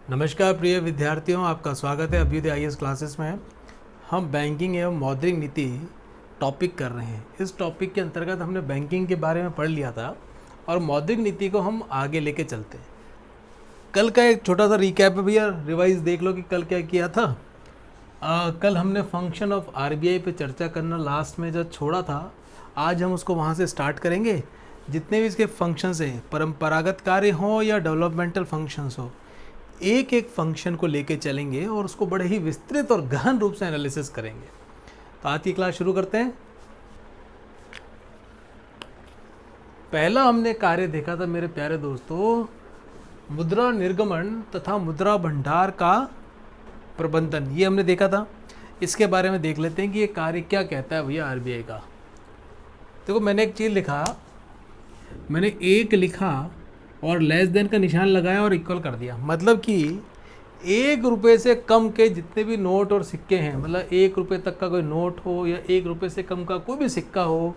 नमस्कार प्रिय विद्यार्थियों, आपका स्वागत है अभ्युदय आईएएस क्लासेस में। हम बैंकिंग एवं मौद्रिक नीति टॉपिक कर रहे हैं। इस टॉपिक के अंतर्गत हमने बैंकिंग के बारे में पढ़ लिया था और मौद्रिक नीति को हम आगे लेके चलते हैं। कल का एक छोटा सा रिकैप है भैया, रिवाइज देख लो कि कल क्या किया था। कल हमने फंक्शन ऑफ आरबीआई पे चर्चा करना लास्ट में जो छोड़ा था, आज हम उसको वहाँ से स्टार्ट करेंगे। जितने भी इसके फंक्शंस हैं, परंपरागत कार्य हों या डेवलपमेंटल फंक्शंस हो, एक एक फंक्शन को लेके चलेंगे और उसको बड़े ही विस्तृत और गहन रूप से एनालिसिस करेंगे। तो आज की क्लास शुरू करते हैं। पहला हमने कार्य देखा था मेरे प्यारे दोस्तों, मुद्रा निर्गमन तथा मुद्रा भंडार का प्रबंधन, ये हमने देखा था। इसके बारे में देख लेते हैं कि ये कार्य क्या कहता है भैया आरबीआई का। देखो, मैंने एक चीज़ लिखा, मैंने एक लिखा और लेस देन का निशान लगाया और इक्वल कर दिया। मतलब कि 1 रुपये से कम के जितने भी नोट और सिक्के हैं, मतलब 1 रुपये तक का कोई नोट हो या 1 रुपये से कम का कोई भी सिक्का हो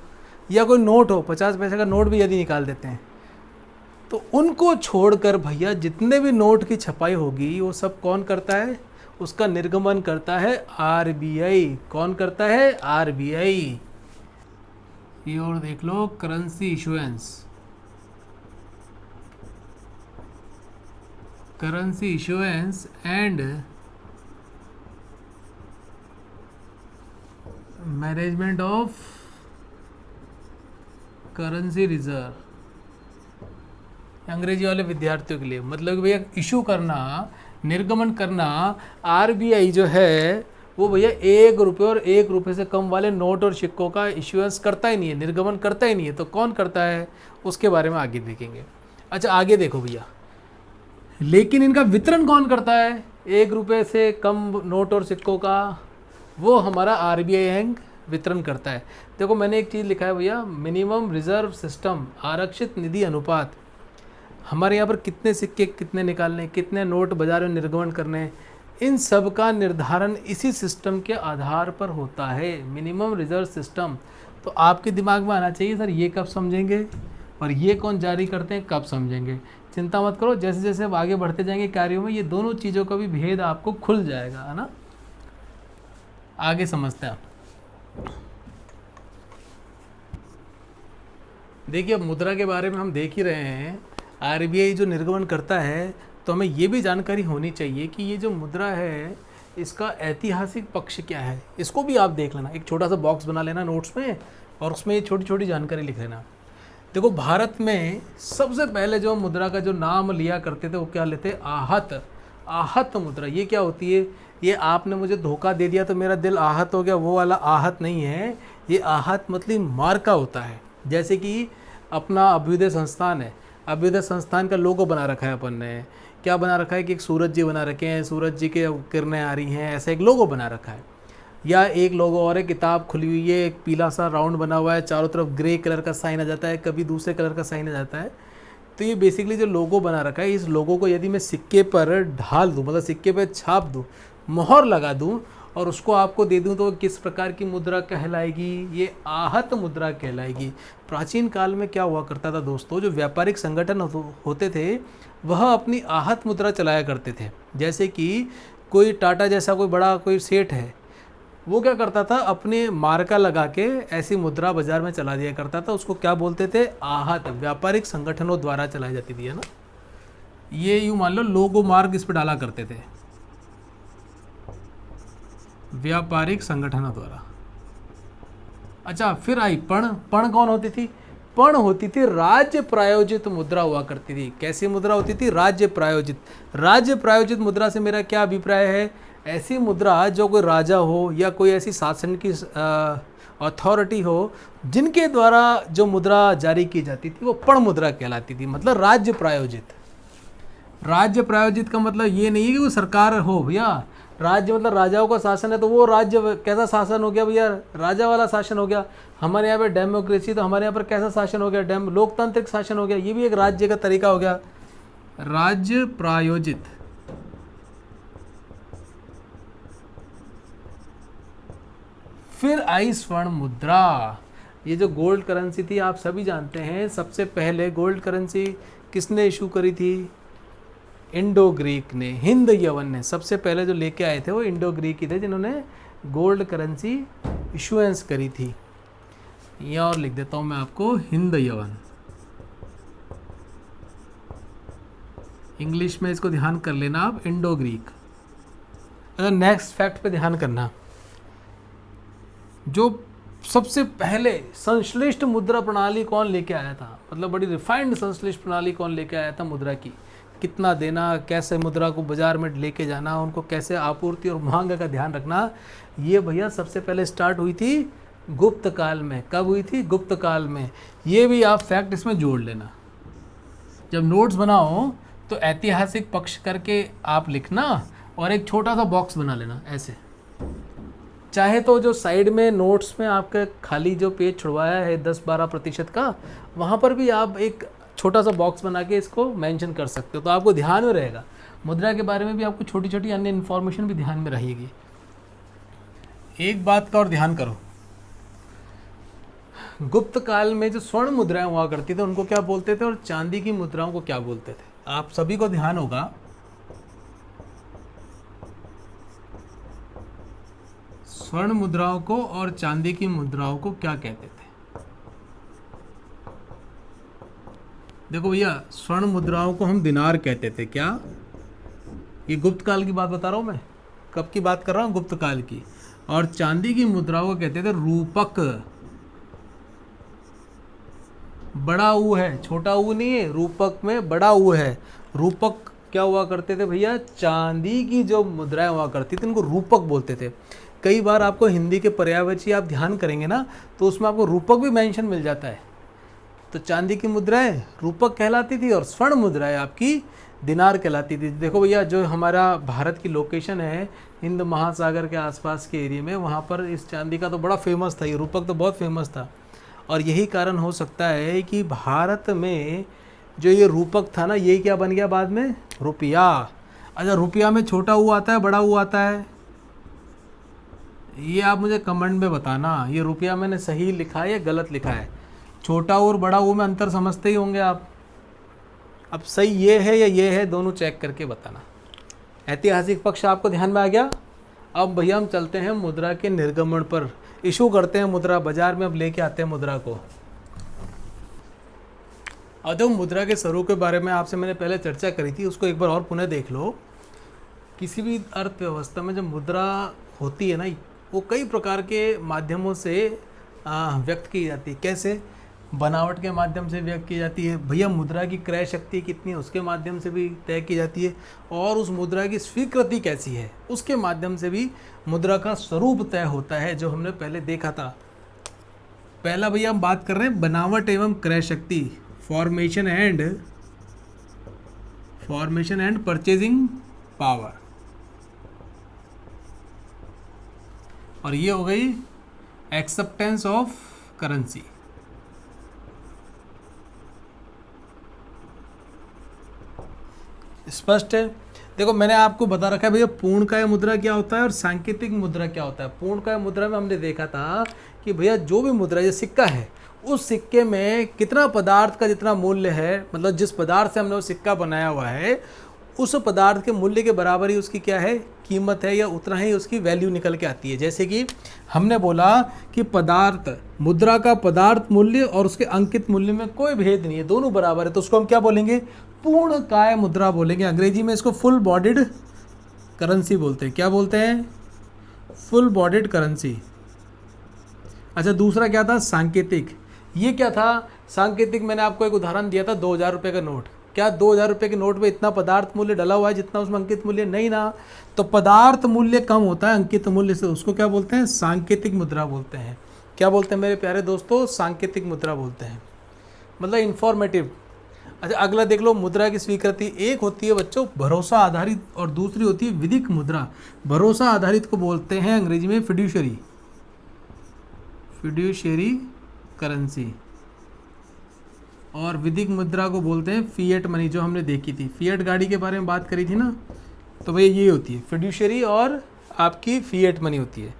या कोई नोट हो, 50 पैसे का नोट भी यदि निकाल देते हैं, तो उनको छोड़कर भैया जितने भी नोट की छपाई होगी वो सब कौन करता है? उसका निर्गमन करता है आरबीआई। कौन करता है? आरबीआई। ये और देख लो, currency issuance, currency issuance and management of currency reserve, अंग्रेजी वाले विद्यार्थियों के लिए। मतलब कि भैया इशू करना, निर्गमन करना, आरबीआई जो है वो भैया 1 रुपये और 1 रुपये से कम वाले नोट और सिक्कों का इशुएंस करता ही नहीं है, निर्गमन करता ही नहीं है। तो कौन करता है उसके बारे में आगे देखेंगे। अच्छा, आगे देखो भैया, लेकिन इनका वितरण कौन करता है 1 रुपये से कम नोट और सिक्कों का? वो हमारा आरबीआई वितरण करता है। देखो, मैंने एक चीज़ लिखा है भैया, मिनिमम रिजर्व सिस्टम, आरक्षित निधि अनुपात। हमारे यहाँ पर कितने सिक्के कितने निकालने, कितने नोट बाजार में निर्गमन करने, इन सब का निर्धारण इसी सिस्टम के आधार पर होता है, मिनिमम रिजर्व सिस्टम। तो आपके दिमाग में आना चाहिए, सर ये कब समझेंगे और ये कौन जारी करते हैं कब समझेंगे। चिंता मत करो, जैसे जैसे अब आगे बढ़ते जाएंगे कार्यों में ये दोनों चीज़ों का भी भेद आपको खुल जाएगा, है ना। आगे समझते हैं। देखिए, अब मुद्रा के बारे में हम देख ही रहे हैं, आरबीआई जो निर्गमन करता है, तो हमें ये भी जानकारी होनी चाहिए कि ये जो मुद्रा है इसका ऐतिहासिक पक्ष क्या है। इसको भी आप देख लेना, एक छोटा सा बॉक्स बना लेना नोट्स में और उसमें ये छोटी छोटी जानकारी लिख लेना। देखो, भारत में सबसे पहले जो मुद्रा का जो नाम लिया करते थे वो क्या लेते? आहत। आहत मुद्रा, ये क्या होती है? ये आपने मुझे धोखा दे दिया तो मेरा दिल आहत हो गया, वो वाला आहत नहीं है। ये आहत मतलब मार्का होता है। जैसे कि अपना अभ्युदय संस्थान है, अभ्युदय संस्थान का लोगो बना रखा है अपन ने। क्या बना रखा है कि एक सूरज जी बना रखे हैं, सूरज जी के किरणें आ रही हैं, ऐसा एक लोगो बना रखा है। या एक लोगो और है, किताब खुली हुई है, एक पीला सा राउंड बना हुआ है, चारों तरफ ग्रे कलर का साइन आ जाता है, कभी दूसरे कलर का साइन आ जाता है। तो ये बेसिकली जो लोगो बना रखा है, इस लोगो को यदि मैं सिक्के पर ढाल दूँ, मतलब सिक्के पर छाप दूँ, मोहर लगा दूँ और उसको आपको दे दूँ, तो वो किस प्रकार की मुद्रा कहलाएगी? ये आहत मुद्रा कहलाएगी। प्राचीन काल में क्या हुआ करता था दोस्तों, जो व्यापारिक संगठन होते थे वह अपनी आहत मुद्रा चलाया करते थे। जैसे कि कोई टाटा जैसा कोई बड़ा कोई सेठ है, वो क्या करता था, अपने मार्का लगा के ऐसी मुद्रा बाजार में चला दिया करता था। उसको क्या बोलते थे? आहत। व्यापारिक संगठनों द्वारा चलाई जाती थी, है ना। ये यूँ मान लो, लोगो मार्क इस पर डाला करते थे व्यापारिक संगठनों द्वारा। अच्छा, फिर आई पण। पण कौन होती थी? पण होती थी राज्य प्रायोजित मुद्रा हुआ करती थी। कैसी मुद्रा होती थी? राज्य प्रायोजित। राज्य प्रायोजित मुद्रा से मेरा क्या अभिप्राय है? ऐसी मुद्रा जो कोई राजा हो या कोई ऐसी शासन की अथॉरिटी हो जिनके द्वारा जो मुद्रा जारी की जाती थी वो पण मुद्रा कहलाती थी, मतलब राज्य प्रायोजित। राज्य प्रायोजित का मतलब ये नहीं है कि वो सरकार हो भैया, राज्य मतलब राजाओं का शासन है, तो वो राज्य कैसा शासन हो गया भैया? राजा वाला शासन हो गया। हमारे यहाँ पे डेमोक्रेसी, तो हमारे यहाँ पर कैसा शासन हो गया? लोकतांत्रिक शासन हो गया। ये भी एक राज्य का तरीका हो गया, राज्य प्रायोजित। फिर आई स्वर्ण मुद्रा। ये जो गोल्ड करेंसी थी, आप सभी जानते हैं, सबसे पहले गोल्ड करेंसी किसने इशू करी थी? इंडो ग्रीक ने, हिंद यवन ने, सबसे पहले जो लेके आए थे वो इंडो ग्रीक ही थे, जिन्होंने गोल्ड करेंसी इशुएंस करी थी। ये और लिख देता हूँ मैं आपको, हिंद यवन। इंग्लिश में इसको ध्यान कर लेना आप, इंडो ग्रीक। अच्छा, नेक्स्ट फैक्ट पे ध्यान करना, जो सबसे पहले संश्लिष्ट मुद्रा प्रणाली कौन लेके आया था, मतलब बड़ी रिफाइंड संश्लिष्ट प्रणाली कौन लेके आया था मुद्रा की, कितना देना, कैसे मुद्रा को बाजार में लेके जाना, उनको कैसे आपूर्ति और मांग का ध्यान रखना, ये भैया सबसे पहले स्टार्ट हुई थी गुप्त काल में। कब हुई थी? गुप्त काल में। ये भी आप फैक्ट इसमें जोड़ लेना। जब नोट्स बनाओ तो ऐतिहासिक पक्ष करके आप लिखना और एक छोटा सा बॉक्स बना लेना ऐसे। चाहे तो जो साइड में नोट्स में आपका खाली जो पेज छुड़वाया है 10-12% का, वहाँ पर भी आप एक छोटा सा बॉक्स बना के इसको मेंशन कर सकते हो, तो आपको ध्यान में रहेगा। मुद्रा के बारे में भी आपको छोटी छोटी अन्य इन्फॉर्मेशन भी ध्यान में रहेगी। एक बात का और ध्यान करो, गुप्त काल में जो स्वर्ण मुद्राएं हुआ करती थी उनको क्या बोलते थे और चांदी की मुद्राओं को क्या बोलते थे? आप सभी को ध्यान होगा, स्वर्ण मुद्राओं को और चांदी की मुद्राओं को क्या कहते थे? देखो भैया, स्वर्ण मुद्राओं को हम दिनार कहते थे। क्या? ये गुप्त काल की बात बता रहा हूं मैं, कब की बात कर रहा हूं? गुप्त काल की। और चांदी की मुद्राओं को कहते थे रूपक। बड़ा ऊ है, छोटा ऊ नहीं है, रूपक में बड़ा ऊ है। रूपक क्या हुआ करते थे भैया? चांदी की जो मुद्राएं हुआ करती थी उनको रूपक बोलते थे। कई बार आपको हिंदी के पर्यायवाची आप ध्यान करेंगे ना, तो उसमें आपको रूपक भी मेंशन मिल जाता है। तो चांदी की मुद्राएं रूपक कहलाती थी और स्वर्ण मुद्राएं आपकी दिनार कहलाती थी। देखो भैया, जो हमारा भारत की लोकेशन है हिंद महासागर के आसपास के एरिया में, वहाँ पर इस चांदी का तो बड़ा फेमस था, ये रूपक तो बहुत फेमस था। और यही कारण हो सकता है कि भारत में जो ये रूपक था ना, ये क्या बन गया बाद में? रुपया। अच्छा, रुपया में छोटा ऊ आता है, बड़ा ऊ आता है? ये आप मुझे कमेंट में बताना, ये रुपया मैंने सही लिखा है या गलत लिखा है। छोटा और बड़ा ऊ में अंतर समझते ही होंगे आप। अब सही ये है या ये है, दोनों चेक करके बताना। ऐतिहासिक पक्ष आपको ध्यान में आ गया। अब भैया हम चलते हैं मुद्रा के निर्गमन पर। इशू करते हैं मुद्रा, बाजार में अब लेके आते हैं मुद्रा को। और जो मुद्रा के स्वरूप के बारे में आपसे मैंने पहले चर्चा करी थी, उसको एक बार और पुनः देख लो। किसी भी अर्थव्यवस्था में जब मुद्रा होती है ना, वो कई प्रकार के माध्यमों से व्यक्त की जाती है। कैसे? बनावट के माध्यम से व्यक्त की जाती है भैया। मुद्रा की क्रय शक्ति कितनी है उसके माध्यम से भी तय की जाती है। और उस मुद्रा की स्वीकृति कैसी है उसके माध्यम से भी मुद्रा का स्वरूप तय होता है, जो हमने पहले देखा था। पहला भैया हम बात कर रहे हैं बनावट एवं क्रय शक्ति, फॉर्मेशन एंड परचेजिंग पावर। और ये हो गई एक्सेप्टेंस ऑफ करेंसी। स्पष्ट है? देखो, मैंने आपको बता रखा है भैया पूर्णकाय मुद्रा क्या होता है और सांकेतिक मुद्रा क्या होता है। पूर्णकाय मुद्रा में हमने देखा था कि भैया जो भी मुद्रा, जो सिक्का है, उस सिक्के में कितना पदार्थ का जितना मूल्य है, मतलब जिस पदार्थ से हमने वो सिक्का बनाया हुआ है, उस पदार्थ के मूल्य के बराबर ही उसकी क्या है, कीमत है, या उतना ही उसकी वैल्यू निकल के आती है। जैसे कि हमने बोला कि पदार्थ, मुद्रा का पदार्थ मूल्य और उसके अंकित मूल्य में कोई भेद नहीं है, दोनों बराबर है, तो उसको हम क्या बोलेंगे? पूर्णकाय मुद्रा बोलेंगे। अंग्रेजी में इसको फुल बॉडीड करेंसी बोलते हैं। क्या बोलते हैं? Full bodied currency. अच्छा, दूसरा क्या था? सांकेतिक। ये क्या था? सांकेतिक मैंने आपको एक उदाहरण दिया था, 2000 रुपये का नोट। क्या 2000 रुपये के नोट में इतना पदार्थ मूल्य डला हुआ है जितना उसमें अंकित मूल्य नहीं ना? तो पदार्थ मूल्य कम होता है अंकित मूल्य से, उसको क्या बोलते हैं? सांकेतिक मुद्रा बोलते हैं। क्या बोलते हैं मेरे प्यारे दोस्तों? सांकेतिक मुद्रा बोलते हैं, मतलब इंफॉर्मेटिव। अच्छा, अगला देख लो, मुद्रा की स्वीकृति। एक होती है बच्चों भरोसा आधारित और दूसरी होती है विधिक मुद्रा। भरोसा आधारित को बोलते हैं अंग्रेजी में फिड्यूशरी करेंसी, और विधिक मुद्रा को बोलते हैं फिएट मनी, जो हमने देखी थी। फिएट गाड़ी के बारे में बात करी थी ना, तो भैया ये होती है फिड्यूशरी और आपकी फिएट मनी होती है।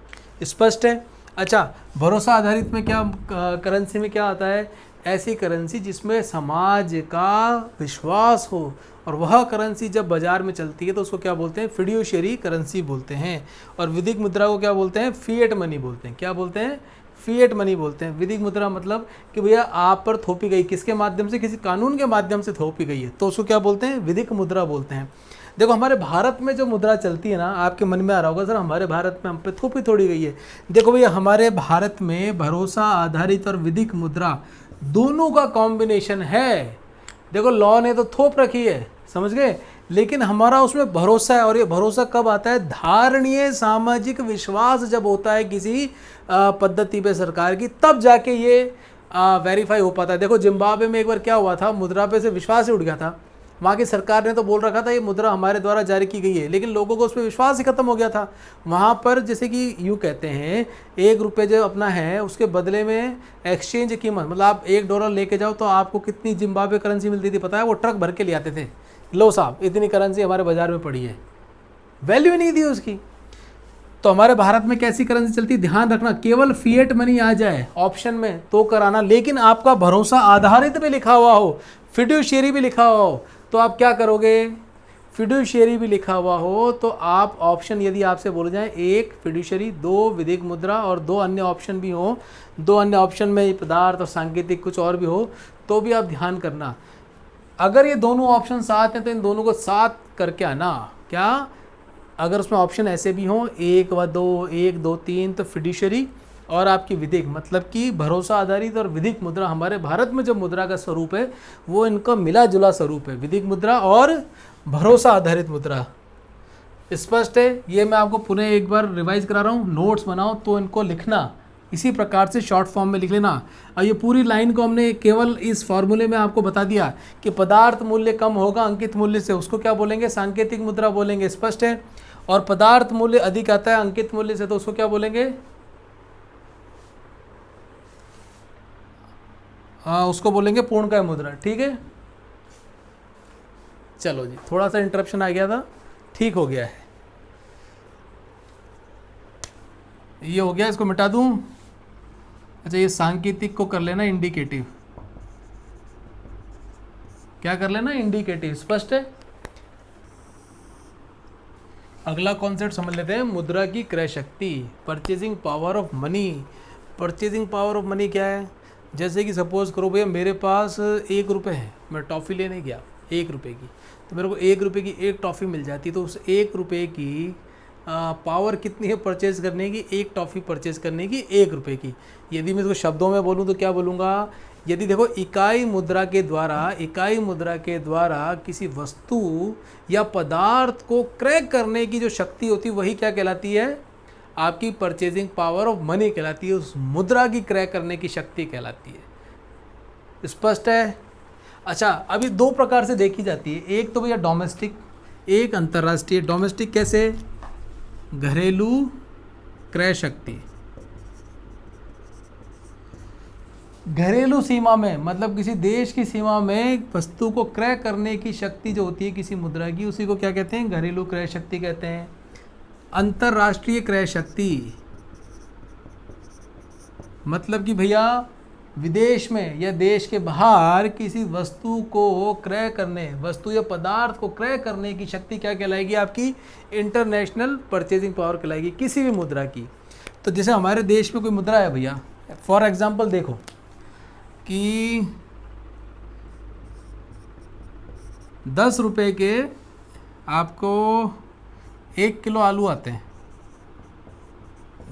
स्पष्ट है? अच्छा, भरोसा आधारित में क्या, करेंसी में क्या आता है? ऐसी करेंसी जिसमें समाज का विश्वास हो, और वह करेंसी जब बाजार में चलती है तो उसको क्या बोलते हैं? फिड्यूशियरी करेंसी बोलते हैं। और विदिक मुद्रा को क्या बोलते हैं? फिएट मनी बोलते हैं। क्या बोलते हैं? फिएट मनी बोलते हैं। विदिक मुद्रा मतलब कि भैया आप पर थोपी गई, किसके माध्यम से? किसी कानून के माध्यम से थोपी गई है, तो उसको क्या बोलते हैं? विदिक मुद्रा बोलते हैं। देखो हमारे भारत में जो मुद्रा चलती है ना, आपके मन में आ रहा होगा सर हमारे भारत में हम पे थोपी थोड़ी गई है। देखो भैया हमारे भारत में भरोसा आधारित और विदिक मुद्रा दोनों का कॉम्बिनेशन है। देखो लॉ ने तो थोप रखी है, समझ गए, लेकिन हमारा उसमें भरोसा है। और ये भरोसा कब आता है? धारणीय सामाजिक विश्वास जब होता है किसी पद्धति पे सरकार की, तब जाके ये वेरीफाई हो पाता है। देखो जिम्बाब्वे में एक बार क्या हुआ था, मुद्रा पे से विश्वास ही उठ गया था। वहाँ की सरकार ने तो बोल रखा था ये मुद्रा हमारे द्वारा जारी की गई है, लेकिन लोगों को उस पर विश्वास ही खत्म हो गया था। वहाँ पर जैसे कि यूँ कहते हैं, 1 रुपये जो अपना है उसके बदले में एक्सचेंज कीमत, मतलब आप $1 लेके जाओ तो आपको कितनी जिम्बाब्वे करेंसी मिलती थी पता है? वो ट्रक भर के ले आते थे, लो साहब इतनी करेंसी हमारे बाजार में पड़ी है, वैल्यू नहीं थी उसकी। तो हमारे भारत में कैसी करेंसी चलती है? ध्यान रखना, केवल फिएट मनी आ जाए ऑप्शन में तो कराना, लेकिन आपका भरोसा आधारित भी लिखा हुआ हो, फिड्यूशियरी भी लिखा हुआ हो, तो आप क्या करोगे? फिड्यूशियरी भी लिखा हुआ हो तो आप ऑप्शन, यदि आपसे बोल जाए 1 फिड्यूशियरी, 2 विदिक मुद्रा और 2 अन्य ऑप्शन भी हो, 2 अन्य ऑप्शन में पदार्थ और सांकेतिक कुछ और भी हो, तो भी आप ध्यान करना। अगर ये दोनों ऑप्शन साथ हैं तो इन दोनों को साथ करके आना। क्या? अगर उसमें ऑप्शन ऐसे भी हों 1 व 2, 1, 2, 3, तो फिड्यूशियरी और आपकी विदिक, मतलब कि भरोसा आधारित और विदिक मुद्रा, हमारे भारत में जो मुद्रा का स्वरूप है वो इनका मिला जुला स्वरूप है, विदिक मुद्रा और भरोसा आधारित मुद्रा। स्पष्ट है? ये मैं आपको पुनः एक बार रिवाइज करा रहा हूँ, नोट्स बनाओ तो इनको लिखना इसी प्रकार से शॉर्ट फॉर्म में लिख लेना। और ये पूरी लाइन को हमने केवल इस फॉर्मूले में आपको बता दिया कि पदार्थ मूल्य कम होगा अंकित मूल्य से, उसको क्या बोलेंगे? सांकेतिक मुद्रा बोलेंगे। स्पष्ट है? और पदार्थ मूल्य अधिक आता है अंकित मूल्य से, तो उसको क्या बोलेंगे? उसको बोलेंगे पूर्णकाय मुद्रा। ठीक है, चलो जी, थोड़ा सा इंटरप्शन आ गया था, ठीक हो गया है। ये हो गया, इसको मिटा दूं। अच्छा ये सांकेतिक को कर लेना इंडिकेटिव, क्या कर लेना? इंडिकेटिव। स्पष्ट है? अगला कॉन्सेप्ट समझ लेते हैं, मुद्रा की क्रय शक्ति, purchasing power of money. Purchasing power of money क्या है? जैसे कि सपोज करो भैया मेरे पास 1 रुपये है, मैं टॉफ़ी लेने गया 1 रुपये की, तो मेरे को 1 रुपये की एक टॉफ़ी मिल जाती, तो उस 1 रुपये की पावर कितनी है परचेज़ करने की? एक टॉफ़ी परचेज़ करने की 1 रुपये की। यदि मैं इसको शब्दों में बोलूँ तो क्या बोलूँगा? यदि देखो इकाई मुद्रा के द्वारा किसी वस्तु या पदार्थ को क्रय करने की जो शक्ति होती है वही क्या कहलाती है? आपकी परचेजिंग पावर ऑफ मनी कहलाती है, उस मुद्रा की क्रय करने की शक्ति कहलाती है। स्पष्ट है? अच्छा अभी 2 प्रकार से देखी जाती है, एक तो भैया डोमेस्टिक, एक अंतर्राष्ट्रीय। डोमेस्टिक कैसे? घरेलू क्रय शक्ति, घरेलू सीमा में, मतलब किसी देश की सीमा में वस्तु को क्रय करने की शक्ति जो होती है किसी मुद्रा की, उसी को क्या कहते हैं? घरेलू क्रय शक्ति कहते हैं। अंतर्राष्ट्रीय क्रय शक्ति मतलब कि भैया विदेश में या देश के बाहर किसी वस्तु को क्रय करने, वस्तु या पदार्थ को क्रय करने की शक्ति क्या कहलाएगी? आपकी इंटरनेशनल परचेजिंग पावर कहलाएगी किसी भी मुद्रा की। तो जैसे हमारे देश में कोई मुद्रा है भैया, फॉर एग्जांपल देखो कि 10 रुपये के आपको 1 किलो आलू आते हैं,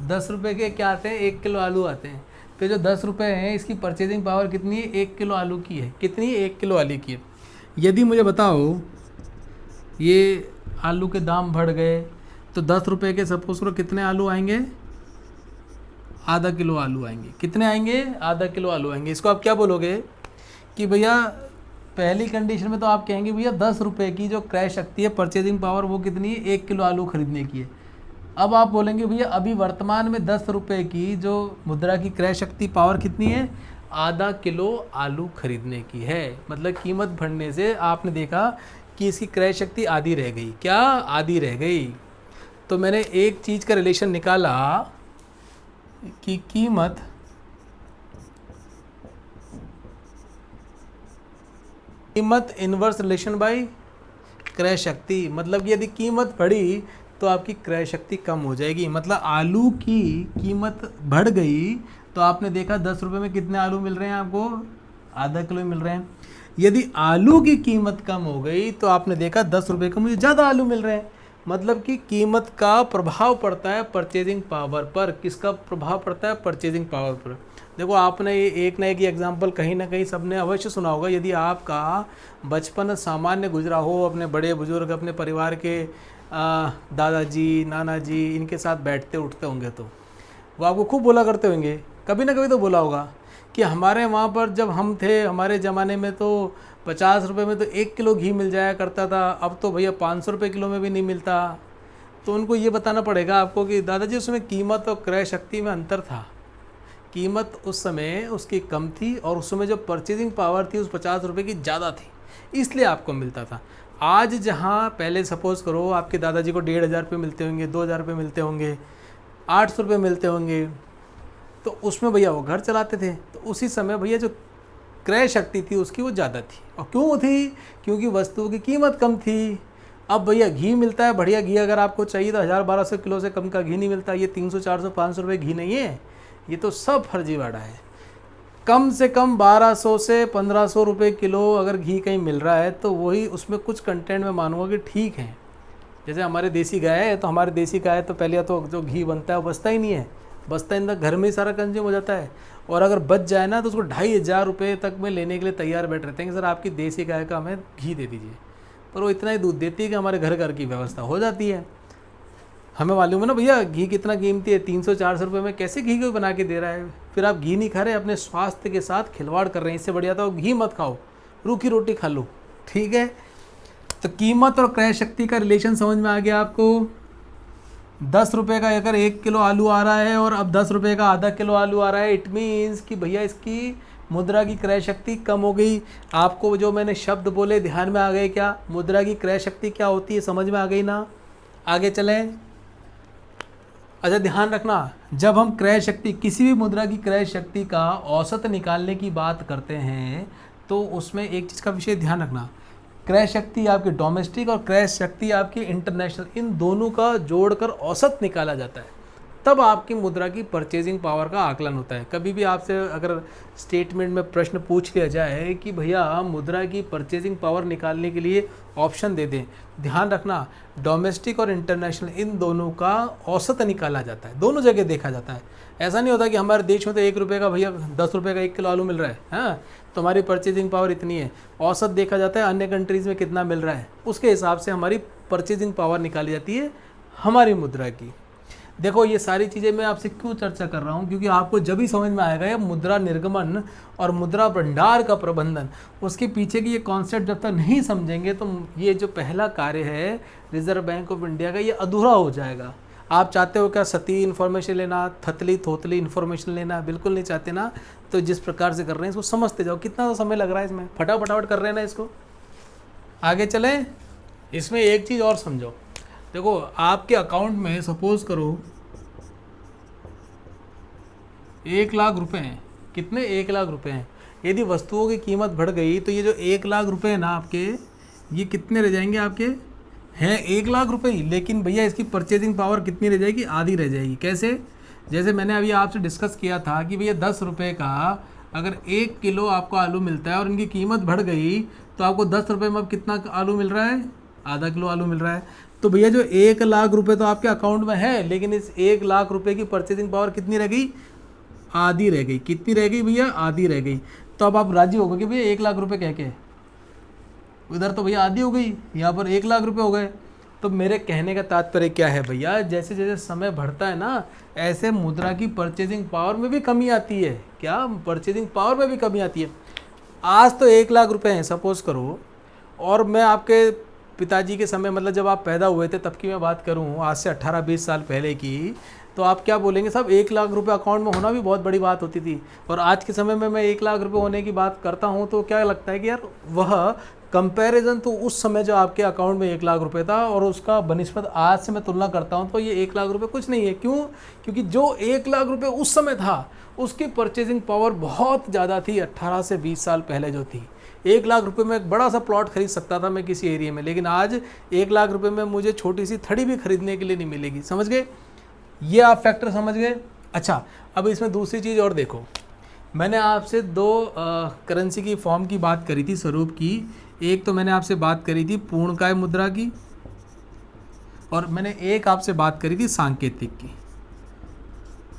10 रुपये के क्या आते हैं? 1 किलो आलू आते हैं। तो जो 10 रुपये हैं इसकी परचेजिंग पावर कितनी है? 1 किलो आलू की है। कितनी? 1 किलो आलू की है। यदि मुझे बताओ ये आलू के दाम बढ़ गए तो 10 रुपये के सपोज करो कितने आलू आएंगे? आधा किलो आलू आएंगे। कितने आएंगे? आधा किलो आलू आएंगे। इसको आप क्या बोलोगे कि भैया पहली कंडीशन में तो आप कहेंगे भैया 10 रुपये की जो क्रय शक्ति है, परचेजिंग पावर, वो कितनी है? 1 किलो आलू खरीदने की है। अब आप बोलेंगे भैया अभी वर्तमान में 10 रुपये की जो मुद्रा की क्रय शक्ति पावर कितनी है? आधा किलो आलू खरीदने की है। मतलब कीमत बढ़ने से आपने देखा कि इसकी क्रय शक्ति आधी रह गई। क्या? आधी रह गई। तो मैंने एक चीज़ का रिलेशन निकाला कि कीमत कीमत इनवर्स रिलेशन बाय क्रय शक्ति, मतलब कि यदि कीमत बढ़ी तो आपकी क्रय शक्ति कम हो जाएगी। मतलब आलू की कीमत बढ़ गई तो आपने देखा 10 रुपये में कितने आलू मिल रहे हैं आपको, आधा किलो मिल रहे हैं। यदि आलू की कीमत कम हो गई तो आपने देखा 10 रुपये का मुझे ज़्यादा आलू मिल रहे हैं। मतलब कि कीमत का प्रभाव पड़ता है परचेजिंग पावर पर। किसका प्रभाव पड़ता है? परचेजिंग पावर पर। देखो आपने एक ना एक एग्जाम्पल कहीं ना कहीं सबने अवश्य सुना होगा। यदि आपका बचपन सामान्य गुजरा हो, अपने बड़े बुजुर्ग, अपने परिवार के दादाजी, नाना जी, इनके साथ बैठते उठते होंगे तो वो आपको खूब बोला करते होंगे, कभी ना कभी तो बोला होगा कि हमारे वहाँ पर जब हम थे, हमारे ज़माने में तो 50 रुपये में तो 1 किलो घी मिल जाया करता था, अब तो भैया 500 रुपये किलो में भी नहीं मिलता। तो उनको ये बताना पड़ेगा आपको कि दादाजी उसमें कीमत और क्रय शक्ति में अंतर था। कीमत उस समय उसकी कम थी और उस समय जो परचेजिंग पावर थी उस 50 रुपये की ज़्यादा थी, इसलिए आपको मिलता था। आज जहाँ पहले सपोज़ करो आपके दादाजी को 1,500 रुपये मिलते होंगे, 2,000 रुपये मिलते होंगे, 800 रुपये मिलते होंगे, तो उसमें भैया वो घर चलाते थे। तो उसी समय भैया जो क्रय शक्ति थी उसकी वो ज़्यादा थी। और क्यों थी? क्योंकि वस्तुओं की कीमत कम थी। अब भैया घी मिलता है, बढ़िया घी अगर आपको चाहिए तो 1,000-1,200 किलो से कम का घी नहीं मिलता। ये 300-400-500 रुपये घी नहीं है, ये तो सब फर्जीवाड़ा है। कम से कम 1200 से 1500 रुपये किलो अगर घी कहीं मिल रहा है तो वही, उसमें कुछ कंटेंट में मानूंगा कि ठीक है। जैसे हमारे देसी गाय है तो हमारे देसी गाय तो पहले तो जो घी बनता है वो बचता ही नहीं है, बचता है घर में ही सारा कंज्यूम हो जाता है। और अगर बच जाए ना तो उसको 2,500 रुपये तक में लेने के लिए तैयार बैठ रहते हैं कि सर आपकी देसी गाय का हमें घी दे दीजिए। पर वो इतना ही दूध देती है कि हमारे घर घर की व्यवस्था हो जाती है। हमें मालूम है ना भैया घी कितना कीमती है, 300-400 रुपये में कैसे घी को बना के दे रहा है। फिर आप घी नहीं खा रहे, अपने स्वास्थ्य के साथ खिलवाड़ कर रहे हैं। इससे बढ़िया तो घी मत खाओ, रूखी रोटी खा लो, ठीक है। तो कीमत और क्रय शक्ति का रिलेशन समझ में आ गया आपको। 10 रुपये का अगर 1 किलो आलू आ रहा है और अब 10 रुपये का आधा किलो आलू आ रहा है, इट मीन्स कि भैया इसकी मुद्रा की क्रय शक्ति कम हो गई। आपको जो मैंने शब्द बोले ध्यान में आ गए क्या? मुद्रा की क्रय शक्ति क्या होती है समझ में आ गई ना? आगे चलें। अच्छा ध्यान रखना, जब हम क्रय शक्ति, किसी भी मुद्रा की क्रय शक्ति का औसत निकालने की बात करते हैं तो उसमें एक चीज़ का विशेष ध्यान रखना, क्रय शक्ति आपकी डोमेस्टिक और क्रय शक्ति आपकी इंटरनेशनल, इन दोनों का जोड़कर औसत निकाला जाता है, तब आपकी मुद्रा की परचेजिंग पावर का आकलन होता है। कभी भी आपसे अगर स्टेटमेंट में प्रश्न पूछ लिया जाए कि भैया मुद्रा की परचेजिंग पावर निकालने के लिए ऑप्शन दे दें, ध्यान रखना डोमेस्टिक और इंटरनेशनल इन दोनों का औसत निकाला जाता है, दोनों जगह देखा जाता है। ऐसा नहीं होता कि हमारे देश में तो 1 रुपये का भैया 10 रुपये का 1 किलो आलू मिल रहा है, हाँ तो हमारी परचेजिंग पावर इतनी है। औसत देखा जाता है अन्य कंट्रीज़ में कितना मिल रहा है, उसके हिसाब से हमारी परचेजिंग पावर निकाली जाती है हमारी मुद्रा की। देखो ये सारी चीज़ें मैं आपसे क्यों चर्चा कर रहा हूँ, क्योंकि आपको जब ही समझ में आएगा ये मुद्रा निर्गमन और मुद्रा भंडार का प्रबंधन, उसके पीछे की ये कॉन्सेप्ट जब तक नहीं समझेंगे तो ये जो पहला कार्य है रिजर्व बैंक ऑफ इंडिया का, ये अधूरा हो जाएगा। आप चाहते हो क्या सती इन्फॉर्मेशन लेना, थतली थोतली इन्फॉर्मेशन लेना? बिल्कुल नहीं चाहते ना। तो जिस प्रकार से कर रहे हैं इसको समझते जाओ। कितना समय लग रहा है इसमें, फटाफट कर रहे हैं ना इसको। आगे चलें। इसमें एक चीज़ और समझो, देखो आपके अकाउंट में सपोज करो 1 लाख रुपए हैं। कितने? 1 लाख रुपए हैं। यदि वस्तुओं की कीमत बढ़ गई तो ये जो 1 लाख रुपए हैं ना आपके, ये कितने रह जाएंगे? आपके हैं 1 लाख रुपए ही, लेकिन भैया इसकी परचेजिंग पावर कितनी रह जाएगी? आधी रह जाएगी। कैसे? जैसे मैंने अभी आपसे डिस्कस किया था कि भैया 10 रुपये का अगर 1 किलो आपको आलू मिलता है और इनकी कीमत बढ़ गई तो आपको 10 रुपये में अब कितना आलू मिल रहा है? आधा किलो आलू मिल रहा है। तो भैया जो 1 लाख रुपए तो आपके अकाउंट में है, लेकिन इस 1 लाख रुपए की परचेजिंग पावर कितनी रह गई? आधी रह गई। कितनी रह गई भैया? आधी रह गई। तो अब आप राजी हो गए कि भैया 1 लाख रुपए कह के, उधर तो भैया आधी हो गई, यहाँ पर 1 लाख रुपए हो गए। तो मेरे कहने का तात्पर्य क्या है भैया, जैसे जैसे समय बढ़ता है ना, ऐसे मुद्रा की परचेजिंग पावर में भी कमी आती है। क्या? परचेजिंग पावर में भी कमी आती है। आज तो 1 लाख रुपए हैं सपोज करो, और मैं आपके पिताजी के समय, मतलब जब आप पैदा हुए थे तब की मैं बात करूं, आज से 18-20 साल पहले की, तो आप क्या बोलेंगे? साहब 1 लाख रुपए अकाउंट में होना भी बहुत बड़ी बात होती थी। और आज के समय में मैं 1 लाख रुपए होने की बात करता हूं तो क्या लगता है कि यार वह कंपैरिजन, तो उस समय जो आपके अकाउंट में 1 लाख रुपए था और उसका बनिस्बत आज से मैं तुलना करता हूं तो ये 1 लाख रुपए कुछ नहीं है। क्यों? क्योंकि जो 1 लाख रुपए उस समय था उसकी परचेजिंग पावर बहुत ज़्यादा थी 18 से 20 साल पहले जो थी। 1 लाख रुपए में एक बड़ा सा प्लॉट खरीद सकता था मैं किसी एरिया में, लेकिन आज 1 लाख रुपए में मुझे छोटी सी थड़ी भी खरीदने के लिए नहीं मिलेगी। समझ गए? ये आप फैक्टर समझ गए। अच्छा, अब इसमें दूसरी चीज़ और देखो, मैंने आपसे 2 करेंसी की फॉर्म की बात करी थी, स्वरूप की। एक तो मैंने आपसे बात करी थी पूर्णकाय मुद्रा की, और मैंने एक आपसे बात करी थी सांकेतिक की।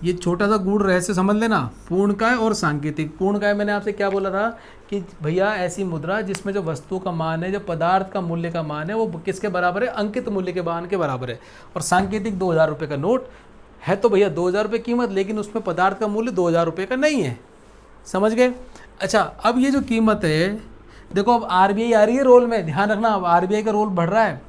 ये छोटा सा गूढ़ रहस्य समझ लेना, पूर्णकाय और सांकेतिक। पूर्णकाय मैंने आपसे क्या बोला था कि भैया ऐसी मुद्रा जिसमें जो वस्तु का मान है, जो पदार्थ का मूल्य का मान है, वो किसके बराबर है? अंकित मूल्य के मान के बराबर है। और सांकेतिक 2000 रुपये का नोट है तो भैया 2000 रुपये कीमत, लेकिन उसमें पदार्थ का मूल्य 2000 रुपये का नहीं है। समझ गए? अच्छा, अब ये जो कीमत है, देखो अब आरबीआई आ रही है रोल में, ध्यान रखना, अब आरबीआई का रोल बढ़ रहा है।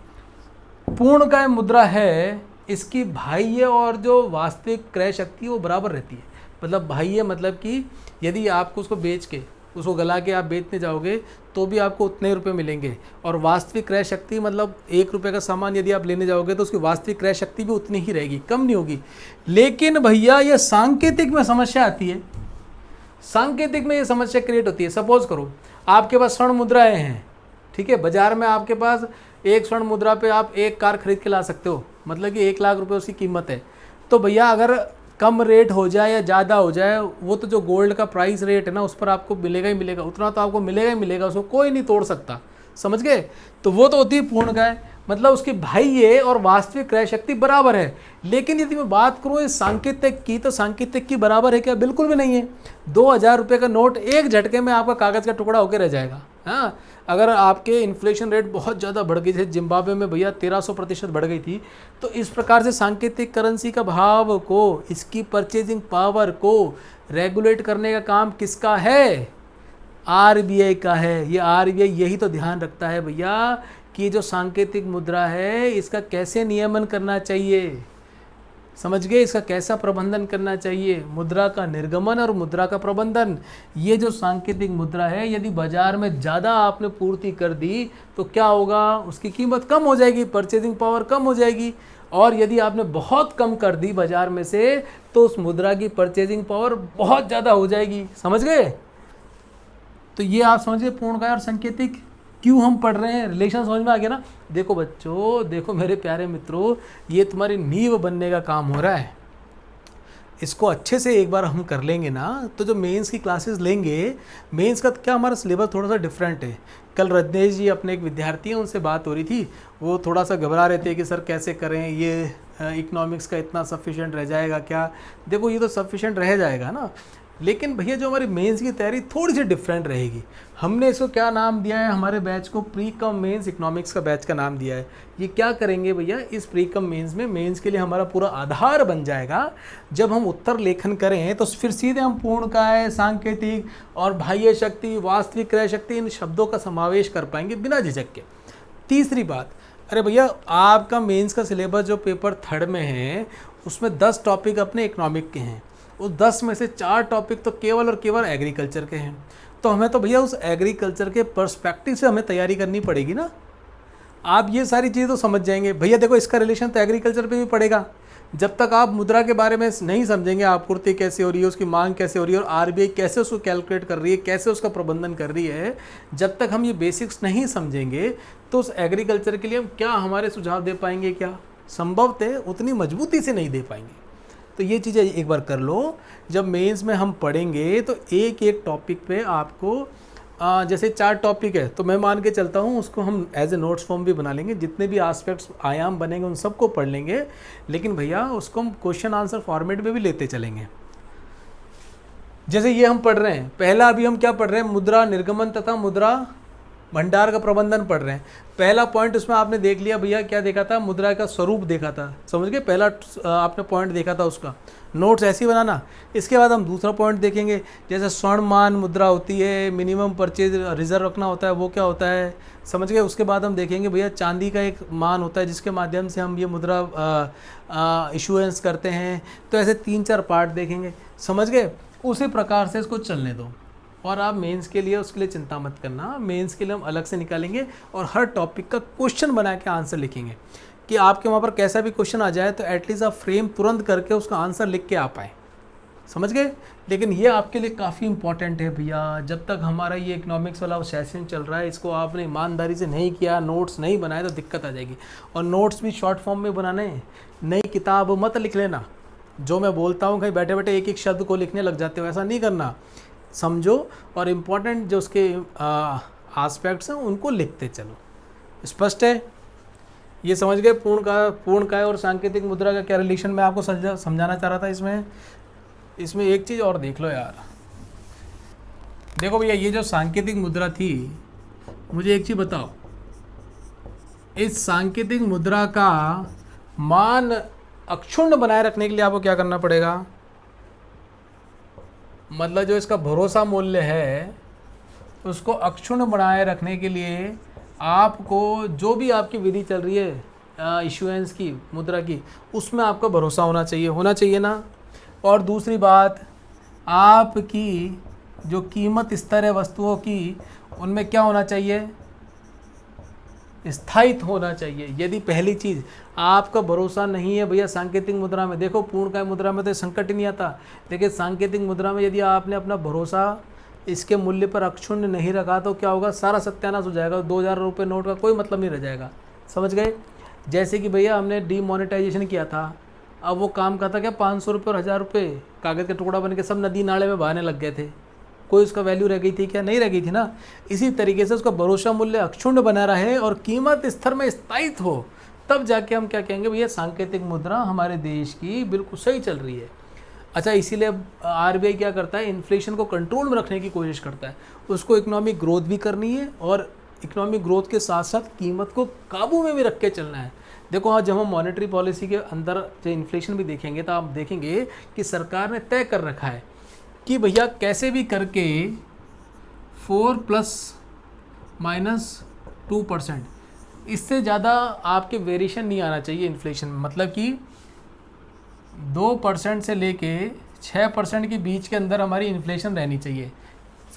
पूर्णकाय मुद्रा है, इसकी बाह्य और जो वास्तविक क्रय शक्ति वो बराबर रहती है। मतलब बाह्य मतलब कि यदि आपको उसको बेच के, उसको गला के आप बेचने जाओगे तो भी आपको उतने रुपए मिलेंगे, और वास्तविक क्रय शक्ति मतलब 1 रुपये का सामान यदि आप लेने जाओगे तो उसकी वास्तविक क्रय शक्ति भी उतनी ही रहेगी, कम नहीं होगी। लेकिन भैया ये सांकेतिक में समस्या आती है। सांकेतिक में ये समस्या क्रिएट होती है। सपोज करो आपके पास स्वर्ण मुद्राएं हैं, ठीक है, बाजार में आपके पास एक स्वर्ण मुद्रा पे आप एक कार खरीद के ला सकते हो, मतलब कि 1 लाख रुपए उसकी कीमत है। तो भैया अगर कम रेट हो जाए या ज़्यादा हो जाए, वो तो जो गोल्ड का प्राइस रेट है ना, उस पर आपको मिलेगा ही मिलेगा, उतना तो आपको मिलेगा ही मिलेगा, उसको कोई नहीं तोड़ सकता। समझ गए? तो वो तो होती है पूर्णकाय, मतलब उसकी बाह्य और वास्तविक क्रय शक्ति बराबर है। लेकिन यदि मैं बात करूँ इस सांकेतिक की, तो सांकेतिक की बराबर है क्या? बिल्कुल भी नहीं है। 2000 रुपये का नोट एक झटके में आपका कागज़ का टुकड़ा होकर रह जाएगा। हाँ, अगर आपके इन्फ्लेशन रेट बहुत ज़्यादा बढ़ गई, जैसे जिम्बाब्वे में भैया 1300% बढ़ गई थी, तो इस प्रकार से सांकेतिक करेंसी का भाव को, इसकी परचेजिंग पावर को रेगुलेट करने का काम किसका है? आरबीआई का है। ये आरबीआई यही तो ध्यान रखता है भैया कि जो सांकेतिक मुद्रा है इसका कैसे नियमन करना चाहिए। समझ गए? इसका कैसा प्रबंधन करना चाहिए, मुद्रा का निर्गमन और मुद्रा का प्रबंधन। ये जो सांकेतिक मुद्रा है, यदि बाजार में ज़्यादा आपने पूर्ति कर दी तो क्या होगा? उसकी कीमत कम हो जाएगी, परचेजिंग पावर कम हो जाएगी। और यदि आपने बहुत कम कर दी बाजार में से, तो उस मुद्रा की परचेजिंग पावर बहुत ज़्यादा हो जाएगी। समझ गए? तो ये आप समझिए पूर्णकाय और सांकेतिक क्यों हम पढ़ रहे हैं, रिलेशन समझ में आ गया ना। देखो बच्चों, देखो मेरे प्यारे मित्रों, ये तुम्हारी नींव बनने का काम हो रहा है। इसको अच्छे से एक बार हम कर लेंगे ना, तो जो मेंस की क्लासेस लेंगे, मेंस का क्या हमारा सिलेबस थोड़ा सा डिफरेंट है। कल रजनेश जी अपने एक विद्यार्थी हैं, उनसे बात हो रही थी, वो थोड़ा सा घबरा रहे थे कि सर कैसे करें, ये इकोनॉमिक्स का इतना सफिशिएंट रह जाएगा क्या? देखो ये तो सफिशिएंट रह जाएगा ना, लेकिन भैया जो हमारी मेंस की तैयारी थोड़ी सी डिफरेंट रहेगी। हमने इसको क्या नाम दिया है, हमारे बैच को प्री कम मेंस इकोनॉमिक्स का बैच का नाम दिया है। ये क्या करेंगे भैया, इस प्री कम मेंस में मेंस के लिए हमारा पूरा आधार बन जाएगा। जब हम उत्तर लेखन करें तो फिर सीधे हम पूर्णकाय, सांकेतिक और बाह्य शक्ति, वास्तविक क्रय शक्ति, इन शब्दों का समावेश कर पाएंगे बिना झिझक के। तीसरी बात, अरे भैया आपका मेंस का सिलेबस जो पेपर 3rd में है, उसमें 10 टॉपिक अपने इकोनॉमिक के हैं। उस 10 में से 4 टॉपिक तो केवल और केवल एग्रीकल्चर के हैं। तो हमें तो भैया उस एग्रीकल्चर के पर्सपेक्टिव से हमें तैयारी करनी पड़ेगी ना। आप ये सारी चीज़ें तो समझ जाएंगे भैया। देखो इसका रिलेशन तो एग्रीकल्चर पे भी पड़ेगा। जब तक आप मुद्रा के बारे में नहीं समझेंगे, आपूर्ति कैसे हो रही है, उसकी मांग कैसे हो रही है, और आरबीआई कैसे उसको कैलकुलेट कर रही है, कैसे उसका प्रबंधन कर रही है, जब तक हम ये बेसिक्स नहीं समझेंगे तो उस एग्रीकल्चर के लिए हम क्या हमारे सुझाव दे पाएंगे? क्या संभवतः उतनी मजबूती से नहीं दे पाएंगे। तो ये चीज़ें एक बार कर लो। जब मेंस में हम पढ़ेंगे तो एक एक टॉपिक पे आपको जैसे 4 टॉपिक है, तो मैं मान के चलता हूँ उसको हम एज ए नोट्स फॉर्म भी बना लेंगे। जितने भी एस्पेक्ट्स आयाम बनेंगे उन सबको पढ़ लेंगे, लेकिन भैया उसको हम क्वेश्चन आंसर फॉर्मेट में भी लेते चलेंगे। जैसे ये हम पढ़ रहे हैं, पहला अभी हम क्या पढ़ रहे हैं, मुद्रा निर्गमन तथा मुद्रा भंडार का प्रबंधन पढ़ रहे हैं। पहला पॉइंट उसमें आपने देख लिया भैया, क्या देखा था, मुद्रा का स्वरूप देखा था। समझ गए? पहला आपने पॉइंट देखा था, उसका नोट्स ऐसे ही बनाना। इसके बाद हम दूसरा पॉइंट देखेंगे, जैसे स्वर्ण मान मुद्रा होती है, मिनिमम परचेज रिजर्व रखना होता है, वो क्या होता है। समझ गए? उसके बाद हम देखेंगे भैया चांदी का एक मान होता है जिसके माध्यम से हम ये मुद्रा इशुएंस करते हैं। तो ऐसे 3-4 पार्ट देखेंगे। समझ गए? उसी प्रकार से इसको चलने दो। और आप मेंस के लिए उसके लिए चिंता मत करना, मेंस के लिए हम अलग से निकालेंगे और हर टॉपिक का क्वेश्चन बना के आंसर लिखेंगे कि आपके वहाँ पर कैसा भी क्वेश्चन आ जाए तो एटलीस्ट आप फ्रेम तुरंत करके उसका आंसर लिख के आ पाए। समझ गए। लेकिन ये आपके लिए काफ़ी इंपॉर्टेंट है भैया, जब तक हमारा ये इकोनॉमिक्स वाला सेशन चल रहा है, इसको आपने ईमानदारी से नहीं किया, नोट्स नहीं बनाए तो दिक्कत आ जाएगी। और नोट्स भी शॉर्ट फॉर्म में बनाने हैं, नई किताब मत लिख लेना। जो मैं बोलता हूँ कहीं बैठे बैठे एक एक शब्द को लिखने लग जाते हो, ऐसा नहीं करना। समझो और इम्पोर्टेंट जो उसके आस्पेक्ट्स हैं उनको लिखते चलो। स्पष्ट है? ये समझ गए पूर्णकाय और सांकेतिक मुद्रा का क्या रिलेशन मैं आपको समझाना चाह रहा था। इसमें एक चीज़ और देख लो यार। देखो भैया, ये जो सांकेतिक मुद्रा थी, मुझे एक चीज़ बताओ, इस सांकेतिक मुद्रा का मान अक्षुण्ण बनाए रखने के लिए आपको क्या करना पड़ेगा? मतलब जो इसका भरोसा मूल्य है उसको अक्षुण्ण बनाए रखने के लिए आपको जो भी आपकी विधि चल रही है इशुएंस की, मुद्रा की, उसमें आपका भरोसा होना चाहिए ना। और दूसरी बात, आपकी जो कीमत स्तर है वस्तुओं की, उनमें क्या होना चाहिए? स्थायित्व होना चाहिए। यदि पहली चीज़ आपका भरोसा नहीं है भैया सांकेतिक मुद्रा में, देखो पूर्णकाय मुद्रा में तो संकट ही नहीं आता, लेकिन सांकेतिक मुद्रा में यदि आपने अपना भरोसा इसके मूल्य पर अक्षुण्ण नहीं रखा तो क्या होगा? सारा सत्यानाश हो जाएगा। 2000 रुपये नोट का कोई मतलब नहीं रह जाएगा। समझ गए? जैसे कि भैया हमने डीमोनेटाइजेशन किया था, अब वो काम का था क्या? 500 रुपये और 1000 रुपये कागज़ का टुकड़ा बन के सब नदी नाले में बहाने लग गए थे। कोई उसका वैल्यू रह गई थी क्या? नहीं रह गई थी ना। इसी तरीके से उसका भरोसा मूल्य अक्षुण्ण बना रहे और कीमत स्तर में स्थायित्व हो, तब जाके हम क्या कहेंगे? भैया सांकेतिक मुद्रा हमारे देश की बिल्कुल सही चल रही है। अच्छा, इसीलिए आरबीआई क्या करता है? इन्फ्लेशन को कंट्रोल में रखने की कोशिश करता है। उसको इकोनॉमिक ग्रोथ भी करनी है और इकोनॉमिक ग्रोथ के साथ साथ कीमत को काबू में भी रख के चलना है। देखो हाँ, जब हम मॉनेटरी पॉलिसी के अंदर जो इन्फ्लेशन भी देखेंगे तो आप देखेंगे कि सरकार ने तय कर रखा है कि भैया कैसे भी करके 4 ± 2%, इससे ज़्यादा आपके वेरिएशन नहीं आना चाहिए इन्फ्लेशन में। मतलब कि 2% से लेके 6% के बीच के अंदर हमारी इन्फ्लेशन रहनी चाहिए।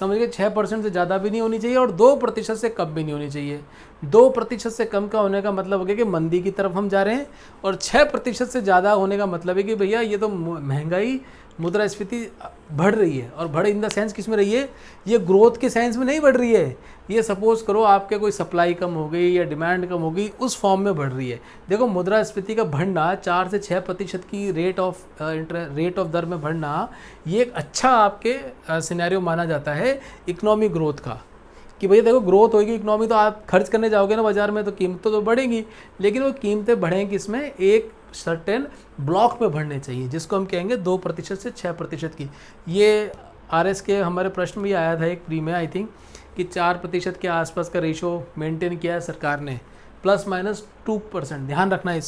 समझ गए? 6% से ज़्यादा भी नहीं होनी चाहिए और 2% से कम भी नहीं होनी चाहिए। 2% से कम का होने का मतलब हो गया कि मंदी की तरफ हम जा रहे हैं, और 6% से ज़्यादा होने का मतलब है कि भैया ये तो महंगाई, मुद्रास्फीति बढ़ रही है। और बढ़ इन द सेंस किस में रही है? ये ग्रोथ के सेंस में नहीं बढ़ रही है। ये सपोज करो आपके कोई सप्लाई कम हो गई या डिमांड कम हो गई, उस फॉर्म में बढ़ रही है। देखो मुद्रास्फीति का बढ़ना 4 से 6% की रेट ऑफ दर में बढ़ना, ये एक अच्छा आपके सिनेरियो माना जाता है इकोनॉमिक ग्रोथ का। कि भैया देखो ग्रोथ होगी इकोनॉमी, तो आप खर्च करने जाओगे ना बाजार में तो कीमतें तो बढ़ेंगी, लेकिन वो कीमतें बढ़ेंगी किसमें? एक सर्टेन ब्लॉक में बढ़ने चाहिए, जिसको हम कहेंगे 2% से 6% की। ये आरएस के हमारे प्रश्न में आया था एक प्री में, आई थिंक, कि 4% के आसपास का रेशो मेंटेन किया है सरकार ने, ±2%। ध्यान रखना है